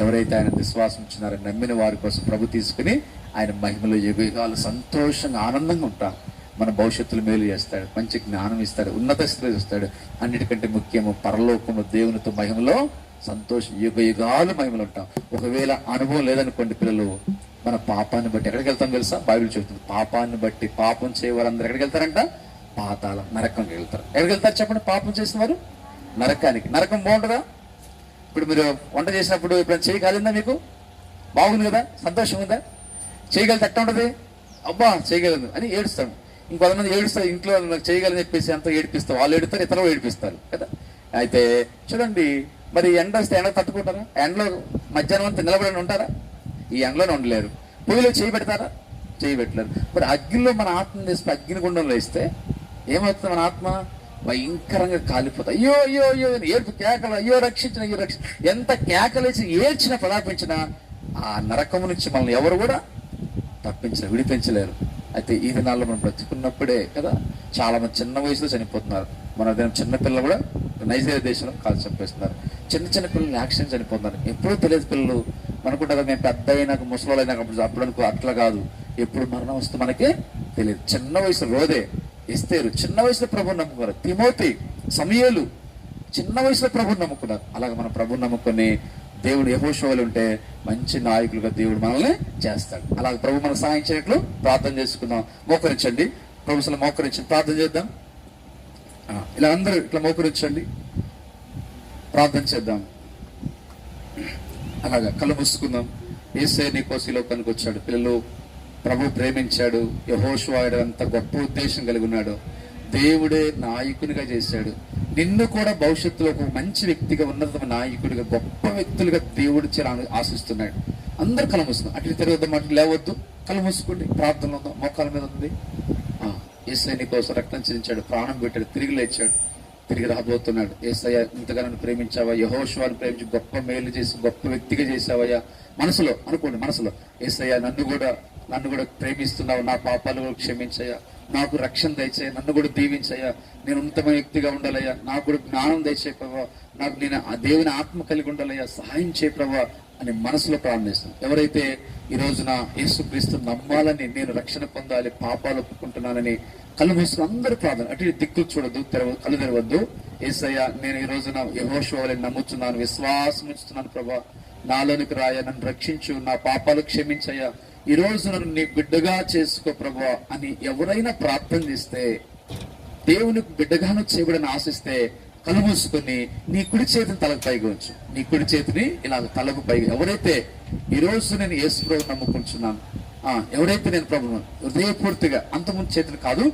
ఎవరైతే ఆయన విశ్వాసం ఇచ్చినారో నమ్మిన వారి కోసం ప్రభు తీసుకుని ఆయన మహిమలో యుగాలు సంతోషంగా ఆనందంగా ఉంటాం. మన భవిష్యత్తులో మేలు చేస్తాడు, మంచి జ్ఞానం ఇస్తాడు, ఉన్నత స్థితిలో ఇస్తాడు. అన్నిటికంటే ముఖ్యము పరలోకము దేవునితో మహిమలో సంతోషం, యుగాలు మహిమలు ఉంటాం. ఒకవేళ అనుభవం లేదనుకోండి పిల్లలు, మన పాపాన్ని బట్టి ఎక్కడికి వెళ్తాం తెలుసా? బైబిల్ చెబుతుంది, పాపాన్ని బట్టి పాపం చేయవారందరూ ఎక్కడికి వెళ్తారంట? పాతాళం, నరకంకి వెళ్తారు. ఎక్కడికి వెళ్తారు చెప్పండి? పాపం చేసిన వారు నరకానికి. నరకం బాగుంటుందా? ఇప్పుడు మీరు వంట చేసినప్పుడు ఇప్పుడు చేయగలిందా? మీకు బాగుంది కదా, సంతోషం ఉందా? చేయగలిగితే ఎట్లా ఉంటుంది? అబ్బా చేయగలదు అని ఏడుస్తాడు. ఇంకొంతమంది ఏడుస్తారు, ఇంట్లో నాకు చేయగలని చెప్పేసి అంతా ఏడిపిస్తారు, వాళ్ళు ఏడుస్తారు, ఇతరులు ఏడిపిస్తారు కదా. అయితే చూడండి, మరి ఎండ వస్తే ఎండ తట్టుకుంటారా? ఎండలో మధ్యాహ్నం అంతా నిలబడి ఉంటారా? ఈ ఎండలోనే ఉండలేరు. పొయ్యిలో చేయి పెడతారా? చేయి పెట్టలేరు. మరి అగ్నిలో మన ఆత్మను వేస్తే, అగ్నిగుండంలో వేస్తే ఏమవుతుంది? మన ఆత్మ భయంకరంగా కాలిపోతుంది. అయ్యో అయ్యో అయ్యో ఏడుపు, కేకలు, అయ్యో రక్షించిన, అయ్యో రక్షించిన, ఎంత కేకలేసి ఏడ్చినా ప్రలాపించినా ఆ నరకము నుంచి మనల్ని ఎవరు కూడా తప్పించలేరు, విడిపించలేరు. అయితే ఈ దినాల్లో మనం బ్రతుకున్నప్పుడే కదా చాలా మంది చిన్న వయసులో చనిపోతున్నారు. మన చిన్నపిల్లలు కూడా నైజీరియా దేశంలో కాల్చి చంపేస్తున్నారు. చిన్న పిల్లలు యాక్సిడెంట్ చనిపోతున్నారు. ఎప్పుడూ తెలియదు పిల్లలు. మనకుంటారు మేము పెద్ద అయినాక, ముసలి అయినాక అప్పుడు అనుకో, అట్లా కాదు. ఎప్పుడు మరణం వస్తే మనకి తెలియదు. చిన్న వయసులో రోదే, ఎస్తేరు చిన్న వయసులో ప్రభుని నమ్ముకున్నారు. తిమోతి, సమూయేలు చిన్న వయసులో ప్రభుని నమ్ముకున్నారు. అలాగే మన ప్రభుని నమ్ముకొని దేవుడు యెహోషువలో ఉంటే మంచి నాయకులుగా దేవుడు మనల్ని చేస్తాడు. అలాగే ప్రభు మనకు సహాయం చేయట్లు ప్రార్థన చేసుకుందాం. మోకరించండి, ప్రభుత్వం మోకరించి ప్రార్థన చేద్దాం. ఇలా అందరూ ఇట్లా మోకరించండి, ప్రార్థన చేద్దాం. అలాగా కళ్ళు మూసుకుందాం. యేసయ్య నీ కోసం ఈ లోకానికి వచ్చాడు. పిల్లలు ప్రభు ప్రేమించాడు. యెహోషువ అంత గొప్ప ఉద్దేశం కలిగి ఉన్నాడు. దేవుడే నాయకునిగా చేశాడు. నిన్ను కూడా భవిష్యత్తులో ఒక మంచి వ్యక్తిగా, ఉన్నత నాయకుడిగా, గొప్ప వ్యక్తులుగా దేవుడు ఆశిస్తున్నాడు. అందరు కళ్ళు మూసుకున్నాం. అటు తిరగద్దు, అటు లేవద్దు, కళ్ళు మూసుకోండి. ప్రార్థనలో ఉందాం, మోకాల మీద ఉంది. యేసయ్య నీ కోసం రక్తం చెల్లించాడు, ప్రాణం పెట్టాడు, తిరిగి లేచాడు, తిరిగి రాబోతున్నాడు. యేసయ్య ఇంతగానో ప్రేమించావా, యెహోషువను ప్రేమించి గొప్ప మేలు చేసి గొప్ప వ్యక్తిగా చేసావయ్యా. మనసులో అనుకోండి, మనసులో యేసయ్య నన్ను కూడా ప్రేమిస్తున్నావు, నా పాపాలు కూడా క్షమించయ్యా, నాకు రక్షణ దయచేయ, నన్ను కూడా దీవించయ్యా, నేను ఉన్నతమైన వ్యక్తిగా ఉండాలయ్యా, నాకు కూడా జ్ఞానం దయచే ప్రభావ, నాకు నేను ఆ దేవుని ఆత్మ కలిగి ఉండాలయ్యా, సహాయం చేయ ప్రభావ అని మనసులో ప్రార్థిస్తాను. ఎవరైతే ఈ రోజున యేసుక్రీస్తు నమ్మాలని, నేను రక్షణ పొందాలి, పాపాలు ఒప్పుకుంటున్నానని కళ్ళు మూసుకుని అందరూ ప్రార్థన. అటు దిక్కులు చూడద్దు, కళ్ళు తెరవద్దు. యేసయ్య నేను ఈ రోజున యెహోషువని నమ్ముతున్నాను, విశ్వాసం ఉంచుతున్నాను ప్రభా, నాలోనికి రాయ, నన్ను రక్షించు, నా పాపాలు క్షమించయ్యా, ఈ రోజు నన్ను నీ బిడ్డగా చేసుకో ప్రభా అని ఎవరైనా ప్రార్థన చేస్తే, దేవునికి బిడ్డగాను చేయబడిని ఆశిస్తే కళ్ళు మూసుకొని నీ కుడి చేతిని తలకు పైగా ఉంచు. నీ కుడి చేతిని ఇలా తలకు పైగా. ఎవరైతే ఈ రోజు నేను యేసు ప్రభువుని నమ్ముకుంటున్నాను, ఎవరైతే నేను ప్రభువును హృదయపూర్తిగా, అంతకుముందు చేతిని కాదు,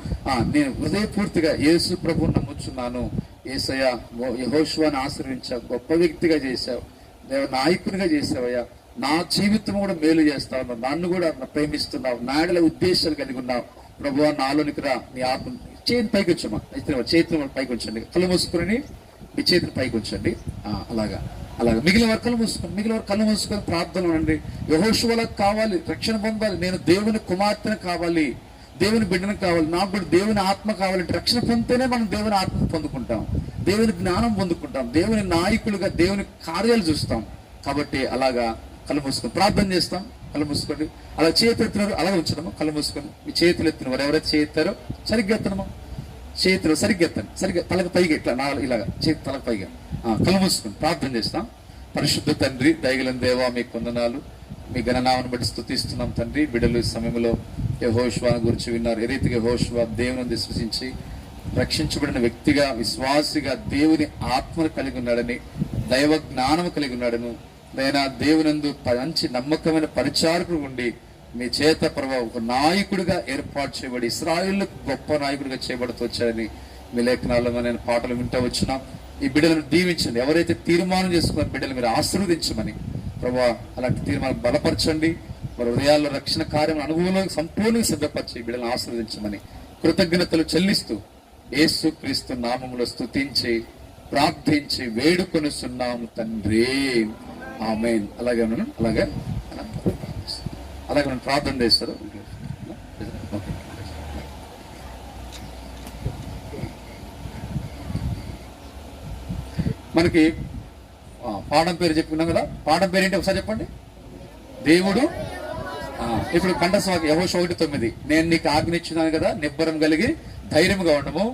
నేను హృదయపూర్తిగా యేసు ప్రభువుని నమ్ముచున్నాను, యేసయ్య యెహోషువను ఆశీర్వించావు, గొప్ప వ్యక్తిగా చేశావు, నాయకునిగా చేసావయ్యా, నా జీవితం కూడా మేలు చేస్తావు, నన్ను కూడా ప్రేమిస్తున్నావు, నాడల ఉద్దేశాలు కలిగి ఉన్నావు ప్రభువా, నాలోనికి రా, నీ ఆత్మ. చేతిని పైకి వచ్చామా, చేతిని పైకి ఉంచండి, కళ్ళు మూసుకుని మీ చేతిని పైకి ఉంచండి. అలాగా మిగిలిన వారు కళ్ళు మూసుకొని ప్రార్థనలు ఉండండి. యెహోషువలకు కావాలి, రక్షణ పొందాలి, నేను దేవుని కుమార్తెను కావాలి, దేవుని బిడ్డను కావాలి, నాకు కూడా దేవుని ఆత్మ కావాలంటే రక్షణ పొందితేనే మనం దేవుని ఆత్మ పొందుకుంటాం, దేవుని జ్ఞానం పొందుకుంటాం, దేవుని నాయకులుగా దేవుని కార్యాలు చూస్తాం. కాబట్టి అలాగా కళ్ళు మూసుకొని ప్రార్థన చేస్తాం. కళ్ళు మూసుకోండి. అలా చేతి ఎత్తినారు అలా ఉంచడము. కళ్ళు మూసుకొని మీ చేతులు ఎత్తిన వారు ఎవరైతే చేస్తారో సరిగ్గా ఎత్తనము, చేతులు సరిగ్గా ఎత్తండి, సరిగ్గా తలకు పైగా ఇట్లా ఇలాగా చేతి తలకు పైగా కళ్ళు మూసుకొని ప్రార్థన చేస్తాం. పరిశుద్ధ తండ్రి, దయగలిగిన దేవా, మీ వందనాలు, మీ గణనామను బట్టి స్తుతిస్తున్నాం తండ్రి. బిడ్డలు ఈ సమయంలో యెహోషువను గురించి విన్నారు. ఏ రీతిగా యెహోషువ దేవుని విశ్వసించి రక్షించబడిన వ్యక్తిగా, విశ్వాసిగా, దేవుని ఆత్మను కలిగి ఉన్నాడని, దైవ జ్ఞానము కలిగి ఉన్నాడను, నేను దేవునందు మంచి నమ్మకమైన పరిచారకుడు ఉండి మీ చేత ప్రభావ ఒక నాయకుడిగా ఏర్పాటు చేయబడి ఇశ్రాయేలుకు గొప్ప నాయకుడిగా చేయబడుతూ వచ్చాడని మీ లేఖనాల్లో నేను పాటలు వింటూ వచ్చినాం. ఈ బిడ్డలను దీవించండి. ఎవరైతే తీర్మానం చేసుకున్న బిడ్డలు మీరు ఆశీర్వదించమని ప్రభావ, అలాంటి తీర్మానం బలపరచండి. వారి హృదయాల్లో రక్షణ కార్యం అనుభవంలో సంపూర్ణంగా సిద్ధపరిచి బిడ్డలను ఆశీర్వదించమని కృతజ్ఞతలు చెల్లిస్తూ యేసుక్రీస్తు నామములో స్తుతించి ప్రార్థించి వేడుకొనిస్తున్నాము తండ్రి, ఆమేన్. అలాగే ఉన్నాను, అలాగే నన్ను ప్రార్థన చేస్తారు. మనకి పాఠం పేరు చెప్పుకున్నాం కదా, పాఠం పేరు ఏంటి ఒకసారి చెప్పండి. దేవుడు. ఇప్పుడు కంఠస్వాకి యెహోషువ 1:9, నేను నీకు ఆజ్ఞించున్నాను కదా, నిబ్బరం కలిగి ధైర్యంగా ఉండము,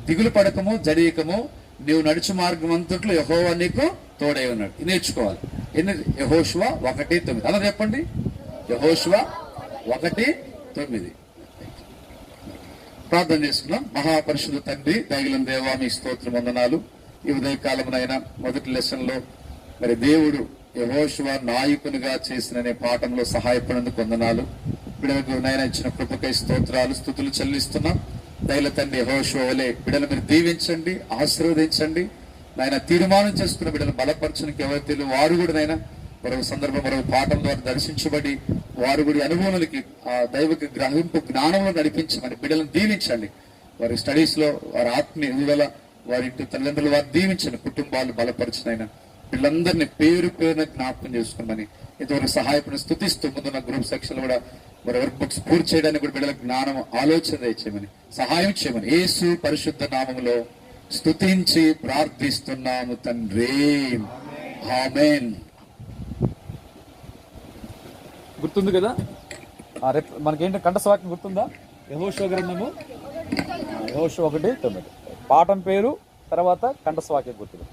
దిగులు పడకము, జడియకము, నీవు నడుచు మార్గం అంతట్లో యెహోవా నీకు తోడై ఉన్నాడు. నేర్చుకోవాలి. యెహోషువ 1:9 అలా చెప్పండి. యెహోషువ 1:9 ప్రార్థన చేసుకున్నాం. మహాపరిశుద్ధ తండ్రి, దయగలిగిన దేవా, మీ స్తోత్రం వందనాలు. ఈ ఉదయకాలమునైనా మొదటి లెసన్ లో మరి దేవుడు యెహోషువ నాయకునిగా చేసిన పాఠంలో సహాయపడినందుకు వందనాలు. బిడ్డలకు నాయన ఇచ్చిన కృపకై స్తోత్రాలు, స్తుతులు చెల్లిస్తున్నాం. దయల తండ్రి యెహోషువ వలె బిడ్డలు మీరు దీవించండి, ఆశీర్వదించండి. నాయన తీర్మానం చేసుకున్న బిడ్డలు బలపరచడానికి ఎవరైతే వారు కూడా నాయన మరొక సందర్భం మరొక పాఠం ద్వారా దర్శించబడి వారు కూడా అనుభవాలకి ఆ దైవిక గ్రహింపు జ్ఞానంలో నడిపించమని బిడ్డలను దీవించండి. వారి స్టడీస్ లో వారి ఆత్మీయ ఎదుగుదల, వారి ఇంటి తల్లిదండ్రులు వారు దీవించండి. కుటుంబాలు బలపరిచినైనా వీళ్ళందరినీ పేరు పేరున జ్ఞాపకం చేసుకోమని ఇంతవరకు సహాయపడిన స్తుతిస్తూ ముందున్న గ్రూప్ సెక్షన్ కూడా మరి వర్క్ బుక్స్ పూర్తి చేయడానికి కూడా బిడ్డలకు జ్ఞానం, ఆలోచన చేయమని సహాయం చేయమని యేసు పరిశుద్ధ నామములో స్తుతించి ప్రార్థిస్తున్నాము తండ్రి, ఆమేన్. గుర్తుంది కదా మనకేంటి కంఠస్వాక్యం గుర్తుందా? యెహోషువ గ్రంథము యెహోషువ 1:9 పాఠం పేరు తర్వాత కంఠస్వాక్యం గుర్తుంది.